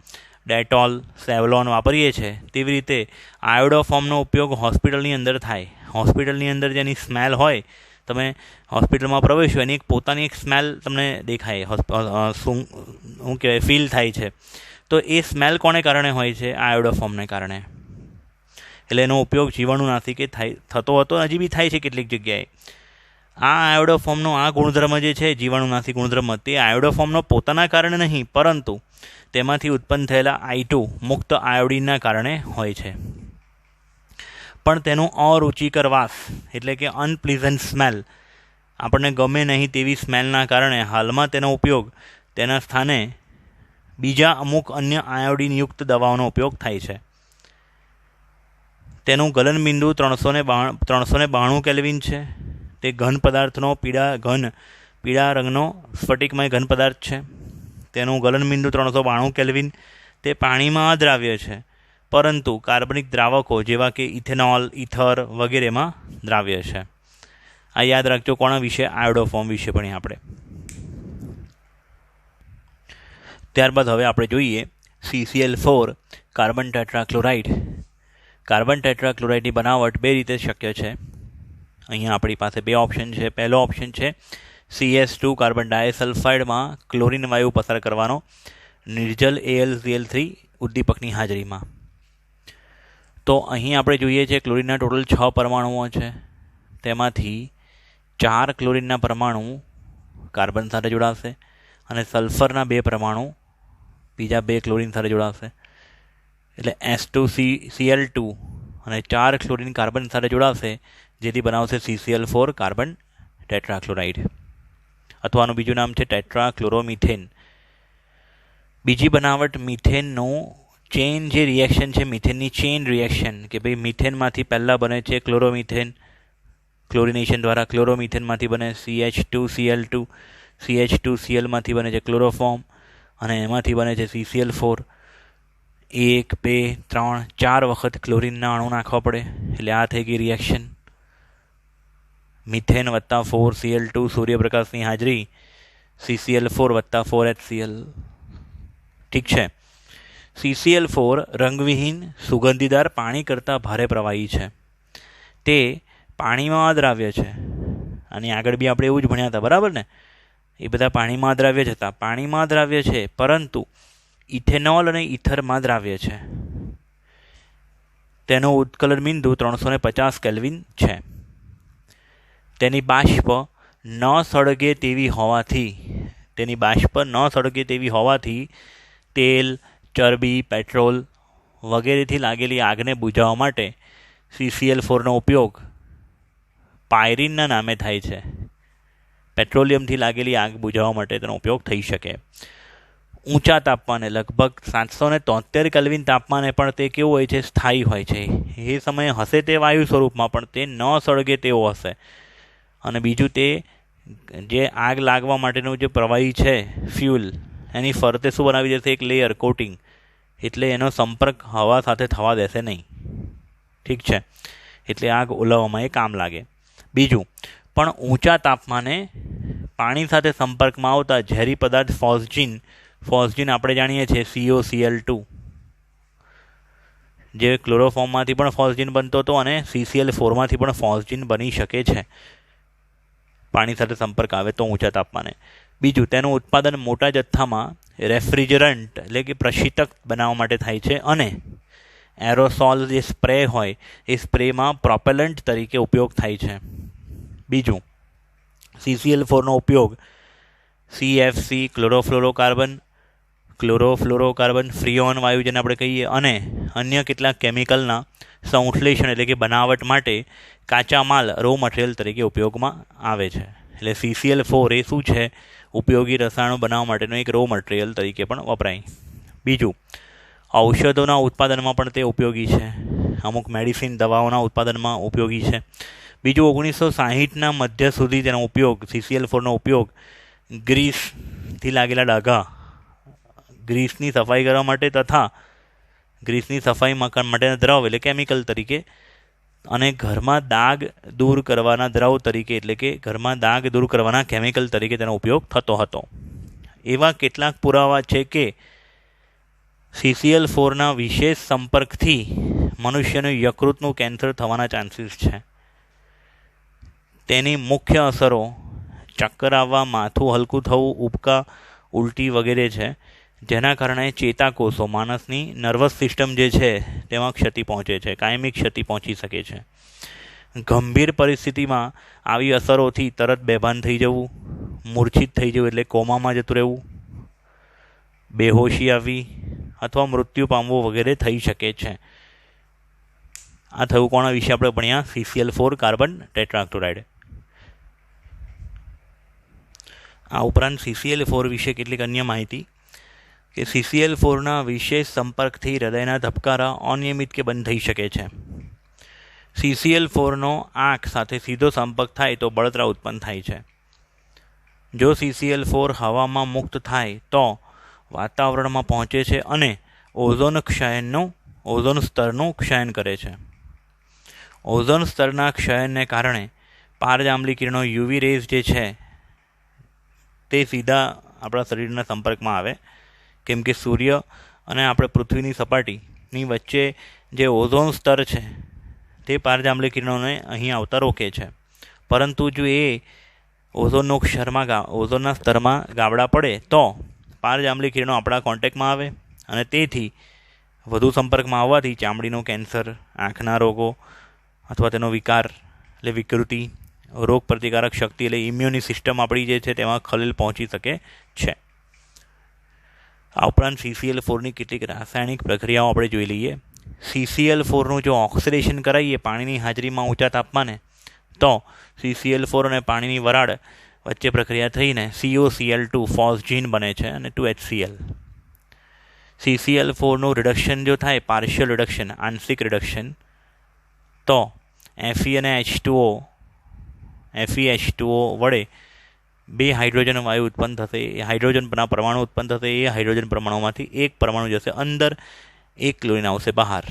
ડેટોલ, સેવલોન વાપરીએ છીએ, તેવી રીતે આયોડોફોર્મનો ઉપયોગ હોસ્પિટલની અંદર થાય. હોસ્પિટલની અંદર જેની સ્મેલ હોય, તમે હોસ્પિટલમાં પ્રવેશો, એની એક પોતાની એક સ્મેલ તમને દેખાય, શું કહેવાય, ફીલ થાય છે. તો એ સ્મેલ કોને કારણે હોય છે? આયોડોફોર્મને કારણે. એટલે એનો ઉપયોગ જીવાણુનાશી કે થતો હતો, હજી બી થાય છે કેટલીક જગ્યાએ. આ આયોડોફોર્મનો આ ગુણધર્મ જે છે, જીવાણુનાશી ગુણધર્મ, તે આયોડોફોર્મનો પોતાના કારણે નહીં, પરંતુ તેમાંથી ઉત્પન્ન થયેલા I2 મુક્ત આયોડિનના કારણે હોય છે. પણ તેનું અરુચિકર વાસ એટલે કે અનપ્લીઝન્ટ સ્મેલ, આપણને ગમે નહીં તેવી સ્મેલના કારણે હાલમાં તેનો ઉપયોગ તેના સ્થાને બીજા અમુક અન્ય આયોડિનયુક્ત દવાઓનો ઉપયોગ થાય છે. તેનું ગલનબિંદુ 392 કેલ્વિન છે. તે ઘન પદાર્થનો પીળા રંગનો સ્ફટિકમય ઘન પદાર્થ છે. તેનું ગલનબિંદુ 392 કેલ્વિન. તે પાણીમાં અદ્રાવ્ય છે, પરંતુ કાર્બનિક દ્રાવકો જેવા કે ઇથેનોલ, ઇથર વગેરેમાં દ્રાવ્ય છે. આ યાદ રાખજો. કોના વિશે? આયોડોફોર્મ વિશે ભણીએ આપણે. ત્યારબાદ હવે આપણે જોઈએ CCl4 કાર્બન ટેટ્રાક્લોરાઇડ. કાર્બન ટેટ્રાક્લોરાઇડની બનાવટ બે રીતે શક્ય છે. અહીંયા આપણી પાસે બે ઓપ્શન છે. પહેલો ઓપ્શન છે CS2 કાર્બન ડાયસલ્ફાઇડમાં ક્લોરીન વાયુ પસાર કરવાનો નિર્જલ AlCl3 ઉદ્દીપકની હાજરીમાં. તો અહીં આપણે જોઈએ છીએ ક્લોરીનના ટોટલ 6 પરમાણુઓ છે. તેમાંથી 4 ક્લોરીનના પરમાણુ કાર્બન સાથે જોડાશે અને સલ્ફરના 2 પરમાણુ બીજા 2 ક્લોરીન સાથે જોડાશે. એટલે S2Cl2 અને 4 ક્લોરીન કાર્બન સાથે જોડાશે, જેથી બનાવશે CCl4 કાર્બન ટેટ્રાક્લોરાઇડ, અથવા આનું બીજું નામ છે ટેટ્રાક્લોરોમિથેન. બીજી બનાવટ મિથેનનું ચેઇન જે રિએક્શન છે, મિથેનની ચેઇન રિએક્શન, કે ભાઈ મિથેનમાંથી પહેલાં બને છે ક્લોરોમિથેન, ક્લોરિનેશન દ્વારા ક્લોરોમિથેનમાંથી બને CH2Cl2, CH2Clમાંથી બને છે ક્લોરોફોર્મ, અને એમાંથી બને છે CCl4. 1, 2, 3, 4 વખત ક્લોરીનના અણુ નાખવા પડે, એટલે આ થઈ ગઈ રિએક્શન. મિથેન વત્તા 4Cl2 સૂર્યપ્રકાશની હાજરી, CCl4 વત્તા 4HCl. ઠીક છે. CCl4 રંગવિહીન સુગંધીદાર પાણી કરતાં ભારે પ્રવાહી છે. તે પાણીમાં અદ્રાવ્ય છે. અને આગળ બી આપણે એવું જ ભણ્યા હતા, બરાબર ને? એ બધા પાણીમાં દ્રાવ્ય જ હતા. પાણીમાં દ્રાવ્ય છે, પરંતુ ઇથેનોલ અને ઇથરમાં દ્રાવ્ય છે. તેનું ઉત્કલન બિંદુ 350 કેલ્વિન છે. તેની બાષ્પ ન સળગે તેવી હોવાથી તેલ, ચરબી, પેટ્રોલ વગેરેથી લાગેલી આગને બુઝાવવા માટે CCl4નો ઉપયોગ પાયરીનના નામે થાય છે. પેટ્રોલિયમથી લાગેલી આગ બુઝાવવા માટે તેનો ઉપયોગ થઈ શકે. ઊંચા તાપમાને લગભગ 773 કેલ્વિન તાપમાને પણ તે કેવું હોય છે? સ્થાયી હોય છે. એ સમયે હશે તે વાયુ સ્વરૂપમાં, પણ તે ન સળગે તેવો હશે. અને બીજું, તે જે આગ લાગવા માટેનું જે પ્રવાહી છે, ફ્યુલ, એની ફરતે શું બનાવી દેશે? એક લેયર, કોટિંગ. એટલે એનો સંપર્ક હવા સાથે થવા દેશે નહીં. ઠીક છે. એટલે આગ ઓલવવામાં એ કામ લાગે. બીજું, પણ ઊંચા તાપમાને પાણી સાથે સંપર્કમાં આવતા ઝેરી પદાર્થ ફોસ્જીન આપણે જાણીએ છીએ COCl2, જે ક્લોરોફોર્મમાંથી પણ ફોસ્જીન બનતો હતો અને CCl4માંથી પણ ફોસ્જીન બની શકે છે પાણી સાથે સંપર્ક આવે તો ઊંચા તાપમાને. બીજું, તેનું ઉત્પાદન મોટા જથ્થામાં રેફ્રિજરન્ટ એટલે કે પ્રશીતક બનાવવા માટે થાય છે, અને એરોસોલ જે સ્પ્રે હોય એ સ્પ્રેમાં પ્રોપેલન્ટ તરીકે ઉપયોગ થાય છે. બીજું, CCl4નો ઉપયોગ CFC ક્લોરોફ્લોરોકાર્બન ફ્રીઓન વાયુ જેને આપણે કહીએ, અને અન્ય કેટલાક કેમિકલના સંશ્લેષણ એટલે કે બનાવટ માટે કાચા માલ રો મટીરિયલ તરીકે ઉપયોગમાં આવે છે. એટલે CCl4 એ શું છે? ઉપયોગી રસાયણો બનાવવા માટેનો એક રો મટીરિયલ તરીકે પણ વપરાય. બીજું, ઔષધોના ઉત્પાદનમાં પણ તે ઉપયોગી છે. અમુક મેડિસિન, દવાઓના ઉત્પાદનમાં ઉપયોગી છે. બીજું, 1960ના મધ્ય સુધી તેનો ઉપયોગ, CCl4નો ઉપયોગ ગ્રીસથી લાગેલા ડાઘા, ગ્રીસની સફાઈ કરવા માટે તથા ગ્રીસની સફાઈ માટેના દ્રવ એટલે કેમિકલ તરીકે, અને ઘરમાં દાગ દૂર કરવાના દ્રવ તરીકે એટલે કે ઘરમાં દાગ દૂર કરવાના કેમિકલ તરીકે તેનો ઉપયોગ થતો હતો. એવા કેટલાક પુરાવા છે કે CCl4ના વિશેષ સંપર્કથી મનુષ્યનું યકૃતનું કેન્સર થવાના ચાન્સીસ છે. તેની મુખ્ય અસરો ચક્કર આવવા, માથું હલકું થવું, ઉબકા, ઉલટી વગેરે છે, જેના કારણે ચેતાકોષો, માણસની નર્વસ સિસ્ટમ જે છે તેમાં ક્ષતિ પહોંચે છે, કાયમી ક્ષતિ પહોંચી શકે છે. ગંભીર પરિસ્થિતિમાં આવી અસરોથી તરત બેભાન થઈ જવું, મૂર્છિત થઈ જવું એટલે કોમામાં જતું રહેવું, બેહોશી આવી અથવા મૃત્યુ પામવું વગેરે થઈ શકે છે. આ થયું કોના વિશે આપણે ભણ્યા? CCl4 carbon tetrachloride. આ ઉપરાંત CCl4 વિશે કેટલીક અન્ય માહિતી કે CCl4ના વિશેષ સંપર્કથી હૃદયના ધબકારા અનિયમિત કે બંધ થઈ શકે છે. CCl4નો આંખ સાથે સીધો સંપર્ક થાય તો બળતરા ઉત્પન્ન થાય છે. જો CCl4 હવામાં મુક્ત થાય તો વાતાવરણમાં પહોંચે છે અને ઓઝોન સ્તરનું ક્ષયન કરે છે. ઓઝોન સ્તરના ક્ષયનને કારણે પારજાંબલી કિરણો UV રેઝ જે છે તે સીધા આપણા શરીરના સંપર્કમાં આવે, કેમ કે સૂર્ય અને આપણે પૃથ્વીની સપાટીની વચ્ચે જે ઓઝોન સ્તર છે તે પારજાંબલી કિરણોને અહીં આવતા રોકે છે. પરંતુ જો એ ઓઝોનના સ્તરમાં ગાબડા પડે તો પારજાંબલી કિરણો આપણા કોન્ટેક્ટમાં આવે અને તેથી વધુ સંપર્કમાં આવવાથી ચામડીનું કેન્સર, આંખના રોગો અથવા તેનો વિકાર એટલે વિકૃતિ, રોગ પ્રતિકારક શક્તિ એટલે ઇમ્યુની સિસ્ટમ આપણી જે છે તેમાં ખલેલ પહોંચી શકે છે. આ ઉપરાંત CCl4ની કેટલીક રાસાયણિક પ્રક્રિયાઓ આપણે જોઈ લઈએ. CCl4નું જો ઓક્સિડેશન કરાવીએ પાણીની હાજરીમાં ઊંચા તાપમાને તો CCl4 અને પાણીની વરાળ વચ્ચે પ્રક્રિયા થઈને COCl2 ફોસ્જીન બને છે અને 2HCl. CCl4નું રિડક્શન જો થાય, પાર્શિયલ રિડક્શન, આંશિક રિડક્શન, તો Fe અને FeH2O વડે 2 હાઇડ્રોજન વાયુ ઉત્પન્ન થશે. એ હાઇડ્રોજનના પરમાણુ ઉત્પન્ન થશે. એ હાઇડ્રોજન પરમાણુમાંથી એક પરમાણુ જશે અંદર, એક ક્લોરીન આવશે બહાર.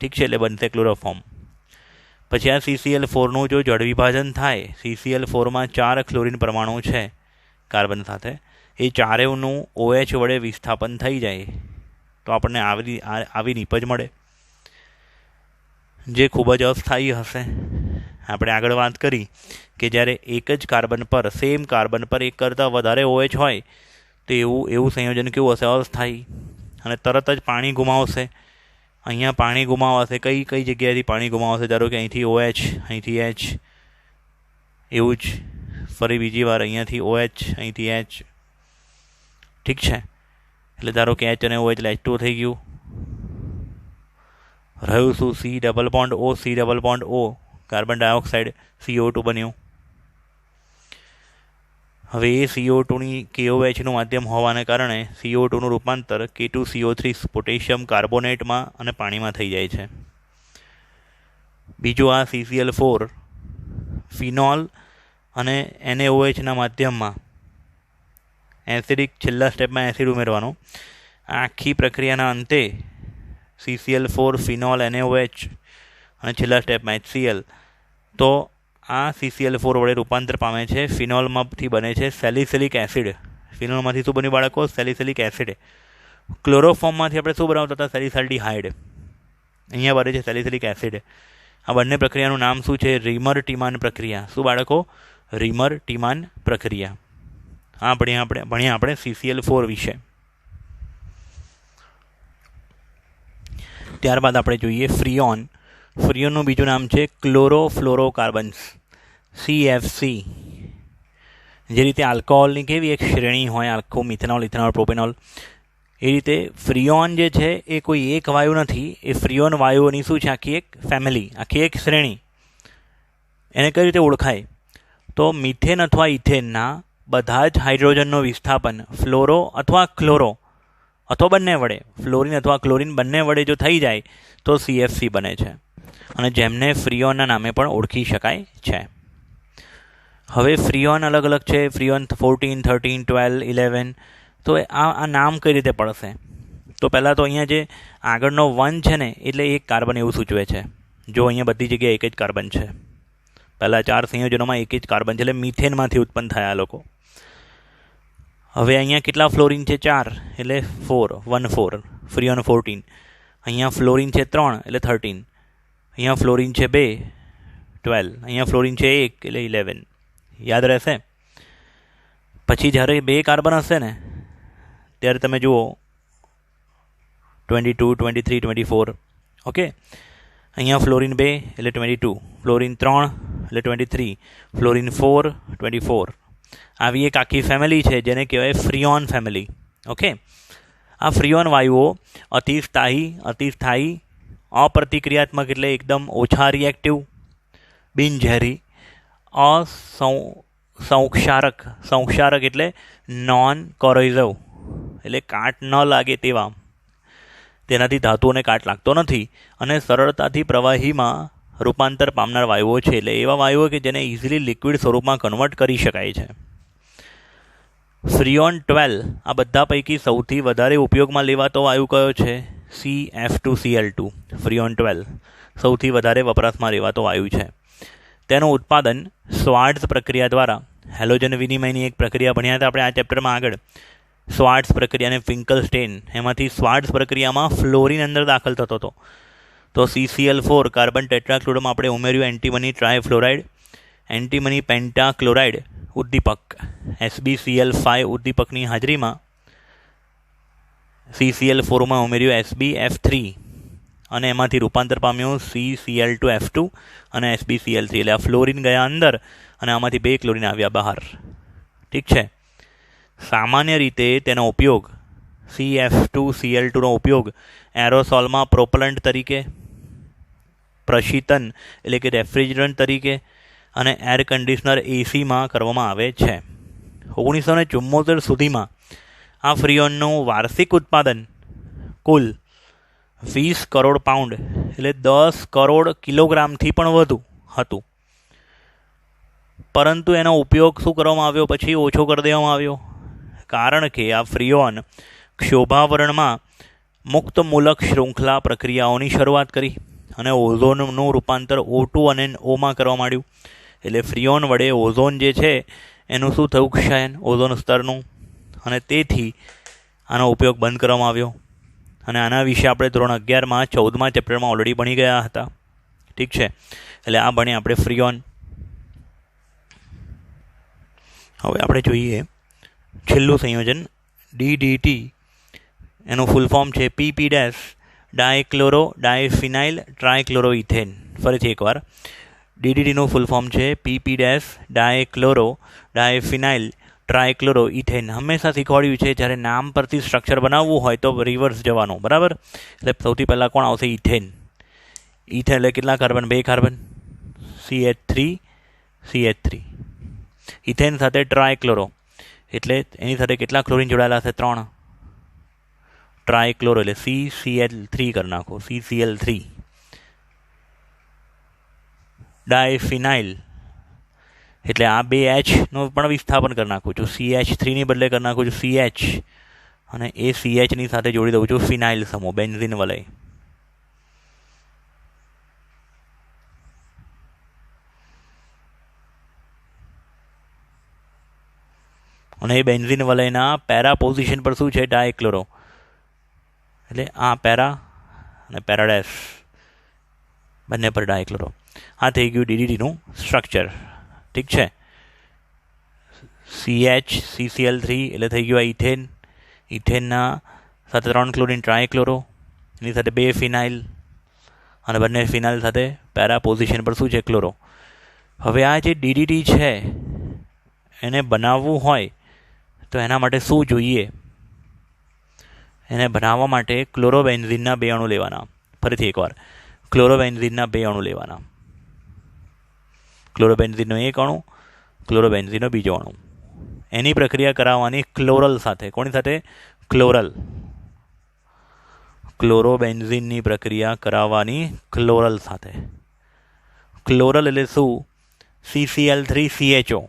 ઠીક છે, એટલે બનશે ક્લોરોફોર્મ. પછી આ CCl4નું જો જળ વિભાજન થાય, CCl4માં 4 ક્લોરીન પરમાણુ છે કાર્બન સાથે, એ ચારેયનું OH વડે વિસ્થાપન થઈ જાય તો આપણને આવી નીપજ મળે, જે ખૂબ જ અસ્થાયી હશે. આપણે આગળ વાત કરી કે જ્યારે એક જ કાર્બન પર, સેમ કાર્બન પર એક કરતાં વધારે OH હોય તો એવું સંયોજન કેવું હશે? અસ્થાયી, અને તરત જ પાણી ગુમાવશે. અહીંયા પાણી ગુમાવાશે. કઈ જગ્યાએથી પાણી ગુમાવશે? ધારો કે અહીંથી OH, અહીંથી H, એવું જ ફરી બીજી વાર અહીંયાથી OH, અહીંથી H. ઠીક છે, એટલે ધારો કે H અને OH એટલે H2O થઈ ગયું. રહ્યું શું? C double bond O, carbon dioxide, CO2 બન્યું. હવે એ CO2ની KOHનું માધ્યમ હોવાને કારણે CO2નું રૂપાંતર K2CO3 પોટેશિયમ કાર્બોનેટમાં અને પાણીમાં થઈ જાય છે. બીજું આ CCl4 ફિનોલ અને NaOHના માધ્યમમાં એસિડિક, છેલ્લા સ્ટેપમાં એસિડ ઉમેરવાનો. આખી પ્રક્રિયાના અંતે CCl4 ફિનોલ NaOH અને છેલ્લા સ્ટેપમાં HCl, તો આ CCl4 વડે રૂપાંતર પામે છે. ફિનોલમાંથી બને છે સેલિસિલિક એસિડ. ફિનોલમાંથી શું બન્યું બાળકો? Salicylic acid. ક્લોરોફોર્મમાંથી આપણે શું બનાવતા હતા? સેલિસાલ્ડીહાઇડ. અહીંયા બને છે સેલિસિલિક એસિડ. આ બંને પ્રક્રિયાનું નામ શું છે? રીમર-ટીમાન પ્રક્રિયા. શું બાળકો? રીમર-ટીમાન પ્રક્રિયા. આ ભણ્યા આપણે CCl4 વિશે. ત્યારબાદ આપણે જોઈએ ફ્રીઓન. ફ્રીઓનનું બીજું નામ છે ક્લોરોફ્લોરોકાર્બન્સ, CFC. જે રીતે આલ્કોહોલની કેવી એક શ્રેણી હોય, આખું મિથેનોલ, ઇથેનોલ, પ્રોપેનોલ, એ રીતે ફ્રીઓન જે છે એ કોઈ એક વાયુ નથી. એ ફ્રીઓન વાયુઓની શું છે? આખી એક ફેમિલી, આખી એક શ્રેણી. એને કઈ રીતે ઓળખાય? તો મિથેન અથવા ઇથેનના બધા જ હાઇડ્રોજનનું વિસ્થાપન ફ્લોરો અથવા ક્લોરો અથવા બંને વડે, ફ્લોરિન અથવા ક્લોરિન બંને વડે જો થઈ જાય તો CFC બને છે, અને જેમને ફ્રીઓનના નામે પણ ઓળખી શકાય છે. હવે ફ્રીઓન અલગ અલગ છે. ફ્રીઓન 14, 13, 12, 11. તો આ નામ કઈ રીતે પડશે? તો પહેલાં તો અહીંયા જે આગળનો 1 છે ને એટલે એક કાર્બન એવું સૂચવે છે. જો અહીંયા બધી જગ્યાએ એક જ કાર્બન છે, પહેલાં 4 સંયોજનોમાં એક જ કાર્બન છે, એટલે મિથેનમાંથી ઉત્પન્ન થયા આ લોકો. હવે અહીંયા કેટલા ફ્લોરિન છે? 4 એટલે 4 1 4 ફ્રીઓન 14. અહીંયા ફ્લોરિન છે 3 એટલે 13. અહીંયા ફ્લોરિન છે 2 12. અહીંયા ફ્લોરિન છે 1 એટલે 11. યાદ રહેશે. પછી જ્યારે 2 કાર્બન હશે ને ત્યારે તમે જુઓ 22 23 24. ઓકે, અહીંયા ફ્લોરિન 2 એટલે 22, ફ્લોરિન 3 એટલે 23, ફ્લોરિન 4 24. આવી એક આખી ફેમિલી છે જેને કહેવાય ફ્રીઓન ફેમિલી. ઓકે, આ ફ્રીઓન વાયુઓ અતિસ્થાયી, અપ્રતિક્રિયાત્મક એટલે એકદમ ઓછા રિએક્ટિવ, બિનઝેરી, સંક્ષારક એટલે નોન કોરોઝિવ એટલે કાટ ન લાગે તેવા, તેનાથી ધાતુઓને કાટ લાગતો નથી અને સરળતાથી પ્રવાહીમાં રૂપાંતર પામનાર વાયુઓ છે. એટલે એવા વાયુઓ કે જેને ઇઝીલી લિક્વિડ સ્વરૂપમાં કન્વર્ટ કરી શકાય છે. ફ્રીઓન 12 આ બધા પૈકી સૌથી વધારે ઉપયોગમાં લેવાતો વાયુ કયો છે? CF2Cl2. ફ્રીઓન 12 સૌથી વધારે વપરાશમાં લેવાતો વાયુ છે. તેનું ઉત્પાદન સ્વાર્ટ્ઝ પ્રક્રિયા દ્વારા, હેલોજન વિનિમયની એક પ્રક્રિયા ભણ્યા હતા આપણે આ ચેપ્ટરમાં આગળ, સ્વાર્ટ્ઝ પ્રક્રિયા અને ફિંકલસ્ટેન, એમાંથી સ્વાર્ટ્ઝ પ્રક્રિયામાં ફ્લોરિન અંદર દાખલ થતો હતો. તો CCl4 કાર્બન ટેટ્રાક્લોરમાં આપણે ઉમેર્યું એન્ટીમની ટ્રાયફ્લોરાઇડ, એન્ટીમની પેન્ટાક્લોરાઇડ ઉદ્દીપક, SbCl5 ઉદ્દીપકની હાજરીમાં CCl4માં ઉમેર્યું SbF3 અને એમાંથી રૂપાંતર પામ્યું CCl2F2 અને SbCl3. એટલે આ ફ્લોરિન ગયા અંદર અને આમાંથી 2 ક્લોરિન આવ્યા બહાર. ઠીક છે. સામાન્ય રીતે તેનો ઉપયોગ CF2Cl2નો ઉપયોગ એરોસોલમાં પ્રોપલન્ટ તરીકે, પ્રશીતન એટલે કે રેફ્રિજરન્ટ તરીકે અને એર કન્ડિશનર ACમાં કરવામાં આવે છે. 1974 સુધીમાં આ ફ્રીઓનનું વાર્ષિક ઉત્પાદન કુલ 20 કરોડ પાઉન્ડ એટલે 10 કરોડ કિલોગ્રામથી પણ વધુ હતું. પરંતુ એનો ઉપયોગ શું કરવામાં આવ્યો? પછી ઓછો કરી દેવામાં આવ્યો, કારણ કે આ ફ્રીઓન ક્ષોભાવરણમાં મુક્ત મૂલક શૃંખલા પ્રક્રિયાઓની શરૂઆત કરી અને ઓઝોનનું રૂપાંતર O2 અને Oમાં કરવા માંડ્યું. એટલે ફ્રીઓન વડે ઓઝોન જે છે એનું શું થયું? ક્ષયન, ઓઝોન સ્તરનું. અને તેથી આનો ઉપયોગ બંધ કરવામાં આવ્યો. અને આના વિશે આપણે ધોરણ 11માં 14મા ચેપ્ટરમાં ઓલરેડી ભણી ગયા હતા. ઠીક છે. એટલે આ ભણી આપણે ફ્રીઓન. હવે આપણે જોઈએ છેલ્લું સંયોજન DDT. એનું ફૂલ ફોર્મ છે PP- ડાયક્લોરો ડાયફિનાઇલ ટ્રાયક્લોરોઇથેન. ફરીથી એકવાર, DDTનું ફૂલ ફોર્મ છે PP- ડાયક્લોરો ડાયફિનાઇલ ટ્રાયક્લોરોઇથેન. હંમેશા શીખવાડ્યું છે જ્યારે નામ પરથી સ્ટ્રક્ચર બનાવવું હોય તો રિવર્સ જવાનું, બરાબર? એટલે સૌથી પહેલાં કોણ આવશે? ઇથેન. ઇથેન એટલે કેટલા કાર્બન? 2 carbon, CH3. ઇથેન સાથે ટ્રાયક્લોરો એટલે એની સાથે કેટલા ક્લોરિન જોડાયેલા હશે? 3. ટ્રાયક્લોરો એટલે CCl3 કરી નાખો, CCl3. ડાયફિનાઇલ એટલે આ 2Hનું પણ વિસ્થાપન કરી નાખું છું, CH3ની બદલે કરી નાખું છું CH, અને એ CHની સાથે જોડી દઉં છું ફિનાઇલ સમૂહ, બેન્ઝીન વલય. અને એ બેન્ઝીન વલયના પેરા પોઝિશન પર શું છે? ડાયક્લોરો. એટલે આ પેરા અને પેરાડેસ બંને પર ડાયક્લોરો. આ થઈ ગયું DDTનું સ્ટ્રક્ચર. ઠીક છે. CCl3 એટલે થઈ ગયું આ ઇથેન. ઇથેનના સાથે 3 ક્લોરિન ટ્રાયક્લોરો, એની સાથે 2 ફિનાઇલ અને બંને ફિનાઇલ સાથે પેરા પોઝિશન પર શું છે? ક્લોરો. હવે આ જે DDT છે એને બનાવવું હોય તો એના માટે શું જોઈએ? એને બનાવવા માટે ક્લોરોબેન્ઝીનના 2 અણુ લેવાના. ફરીથી એકવાર, ક્લોરોબેન્ઝીનના 2 અણુ લેવાના. ક્લોરોબેન્ઝીનનો 1 અણુ, ક્લોરોબેન્ઝીનનો બીજો અણુ. એની પ્રક્રિયા કરાવવાની ક્લોરલ સાથે. કોની સાથે? ક્લોરલ. ક્લોરોબેન્ઝીનની પ્રક્રિયા કરાવવાની ક્લોરલ સાથે. ક્લોરલ એટલે શું? CCl3CHO,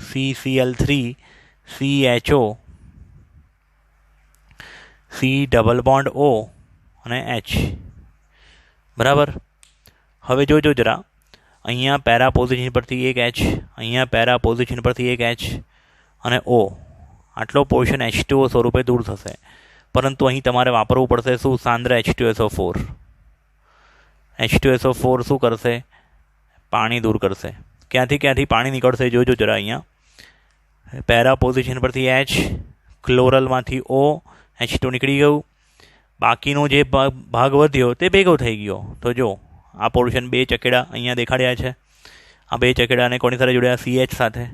CCl3CHO C double bond O અને H, બરાબર. હવે જોજો જરા, અહીંયા પેરા પોઝિશન પરથી એક H, અહીંયા પેરા પોઝિશન પરથી એક H અને O, આટલો પોર્શન H2O સ્વરૂપે દૂર થશે. પરંતુ અહીં તમારે વાપરવું પડશે શું? સાંદ્ર H2SO4. H2SO4 શું કરશે? પાણી દૂર કરશે. ક્યાંથી પાણી નીકળશે જોજો જરા. અહીંયા પેરા પોઝિશન પરથી H, ક્લોરલમાંથી O, H2 નીકળી ગયું. બાકીનો જે ભાગ વધ્યો તે ભેગો થઈ ગયો. તો જો આ પોર્શન 2 ચકેડા અહીંયા દેખાડ્યા છે. આ 2 ચકેડાને કોની સાથે જોડ્યા? CH સાથે.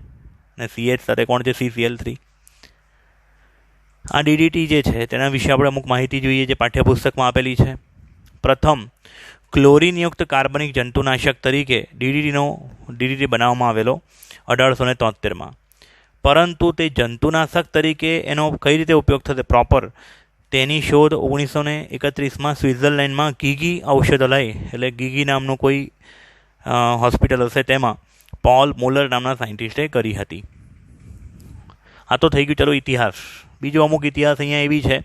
અને CH સાથે કોણ છે? CCl3. આ DDT જે છે તેના વિશે આપણે અમુક માહિતી જોઈએ જે પાઠ્યપુસ્તકમાં આપેલી છે. પ્રથમ, ક્લોરીનયુક્ત કાર્બનિક જંતુનાશક તરીકે DDT બનાવવામાં આવેલો 1873માં. પરંતુ તે જંતુનાશક તરીકે એનો કઈ રીતે ઉપયોગ થશે પ્રોપર, તેની શોધ 1931માં સ્વિટ્ઝરલેન્ડમાં ગીગી ઔષધાલય, એટલે ગીગી નામનું કોઈ હોસ્પિટલ હશે તેમાં પોલ મુલર નામના સાયન્ટિસ્ટે કરી હતી. આ તો થઈ ગયું ચલો ઇતિહાસ. બીજો અમુક ઇતિહાસ અહીંયા એવી છે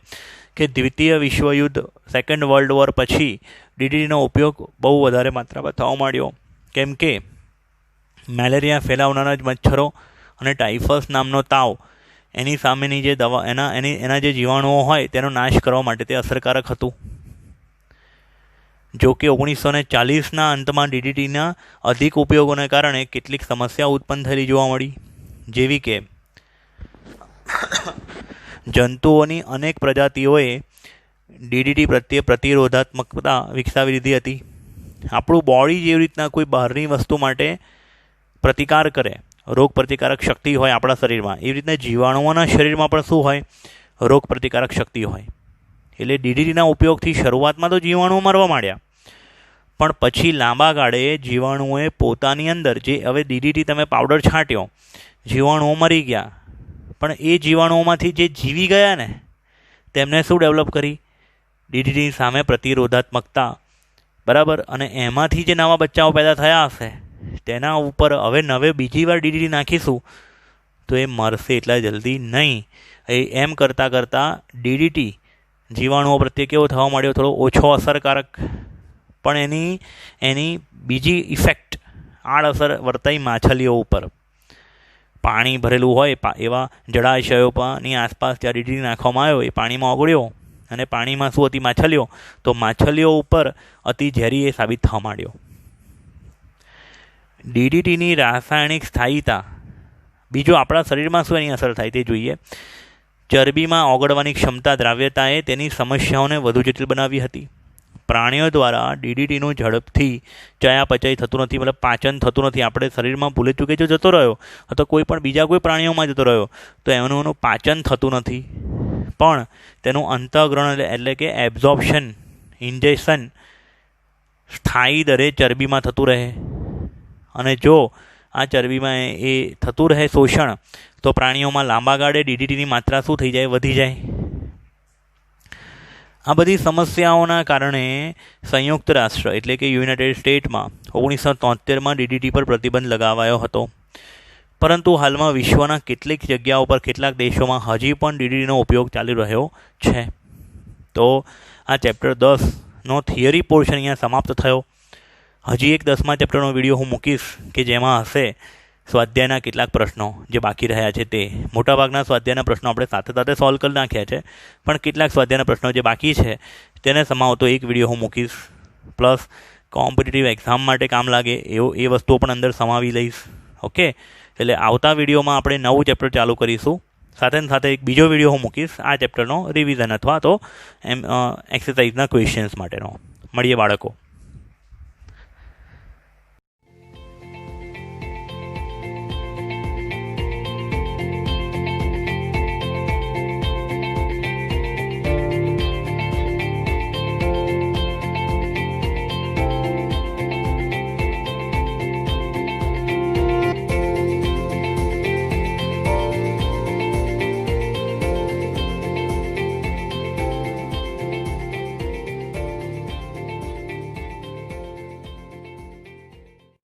કે દ્વિતીય વિશ્વયુદ્ધ, સેકન્ડ વર્લ્ડ વોર પછી DDTનો ઉપયોગ બહુ વધારે માત્રામાં થવા માંડ્યો. કેમ કે મેલેરિયા ફેલાવનારા જ મચ્છરો અને ટાઇફસ નામનો તાવ, એની સામેની જે દવા, એના જે જીવાણુઓ હોય તેનો નાશ કરવા માટે તે અસરકારક હતું. જો કે 1940ના અંતમાં DDTના અધિક ઉપયોગોને કારણે કેટલીક સમસ્યાઓ ઉત્પન્ન થયેલી જોવા મળી. જેવી કે જંતુઓની અનેક પ્રજાતિઓએ DDT પ્રત્યે પ્રતિરોધાત્મકતા વિકસાવી લીધી હતી. આપણું બોડી જેવી રીતના કોઈ બહારની વસ્તુ માટે પ્રતિકાર કરે, રોગ પ્રતિકારક શક્તિ હોય આપણા શરીરમાં, એવી રીતના જીવાણુઓના શરીરમાં પણ શું હોય? રોગ પ્રતિકારક શક્તિ હોય. એટલે DDTના ઉપયોગથી શરૂઆતમાં તો જીવાણુઓ મરવા માંડ્યા, પણ પછી લાંબા ગાળે જીવાણુઓએ પોતાની અંદર જે, હવે DDT તમે પાવડર છાંટ્યો, જીવાણુઓ મરી ગયા, પણ એ જીવાણુઓમાંથી જે જીવી ગયા ને તેમને શું ડેવલપ કરી? DDTની સામે પ્રતિરોધાત્મકતા, બરાબર. અને એમાંથી જે નવા બચ્ચાઓ પેદા થયા હશે તેના ઉપર હવે બીજી વાર DDT નાખીશું તો એ મરશે એટલા જલ્દી નહીં. એમ કરતાં DDT જીવાણુઓ પ્રત્યે કેવો થવા માંડ્યો? થોડો ઓછો અસરકારક. પણ એની બીજી ઇફેક્ટ, આડઅસર વર્તાઈ માછલીઓ ઉપર. પાણી ભરેલું હોય એવા જળાશયોની આસપાસ જ્યાં DDT નાખવામાં આવ્યો એ પાણીમાં ઓગળ્યો, અને પાણીમાં શું હતી? માછલીઓ. તો માછલીઓ ઉપર અતિ ઝેરી એ સાબિત થવા માંડ્યો. DDTની રાસાયણિક સ્થાયીતા. બીજું, આપણા શરીરમાં શું એની અસર થાય તે જોઈએ. ચરબીમાં ઓગળવાની ક્ષમતા, દ્રાવ્યતાએ તેની સમસ્યાઓને વધુ જટિલ બનાવી હતી. પ્રાણીઓ દ્વારા DDTનું ઝડપથી ચયાપચય થતું નથી, મતલબ પાચન થતું નથી. આપણે શરીરમાં ભૂલે ચૂકે જો જતો રહ્યો અથવા બીજા કોઈ પ્રાણીઓમાં જતો રહ્યો તો એનું પાચન થતું નથી. પણ તેનું અંતઃગ્રહણ એટલે કે એબ્ઝોર્પ્શન, ઇન્જેક્શન સ્થાયી દરે ચરબીમાં થતું રહે. અને જો આ ચરબીમાં એ થતું રહે શોષણ, તો પ્રાણીઓમાં લાંબા ગાળે DDTની માત્રા શું થઈ જાય? વધી જાય. આ બધી સમસ્યાઓના કારણે સંયુક્ત રાષ્ટ્ર એટલે કે યુનાઇટેડ સ્ટેટમાં 1973માં DDT પર પ્રતિબંધ લગાવાયો હતો. પરંતુ હાલમાં વિશ્વના કેટલીક જગ્યાઓ પર, કેટલાક દેશોમાં હજી પણ DDTનો ઉપયોગ ચાલી રહ્યો છે. તો આ ચેપ્ટર 10નો થિયરી પોર્શન અહીંયા સમાપ્ત થયો. હજી એક 10મા ચેપ્ટરનો વિડીયો હું મૂકીશ કે જેમાં હશે સ્વાધ્યાયના કેટલાક પ્રશ્નો જે બાકી રહ્યા છે તે. મોટાભાગના સ્વાધ્યાયના પ્રશ્નો આપણે સાથે સોલ્વ કરી નાખ્યા છે, પણ કેટલાક સ્વાધ્યાયના પ્રશ્નો જે બાકી છે તેને સમાવતો એક વિડીયો હું મૂકીશ. પ્લસ કોમ્પિટિટિવ એક્ઝામ માટે કામ લાગે એ વસ્તુઓ પણ અંદર સમાવી લઈશ. ઓકે, એટલે આવતા વિડીયોમાં આપણે નવું ચેપ્ટર ચાલુ કરીશું. સાથે એક બીજો વિડીયો હું મૂકીશ આ ચેપ્ટરનો રિવિઝન અથવા તો એક્સરસાઇઝના ક્વેશ્ચન્સ માટેનો. મળીએ બાળકો.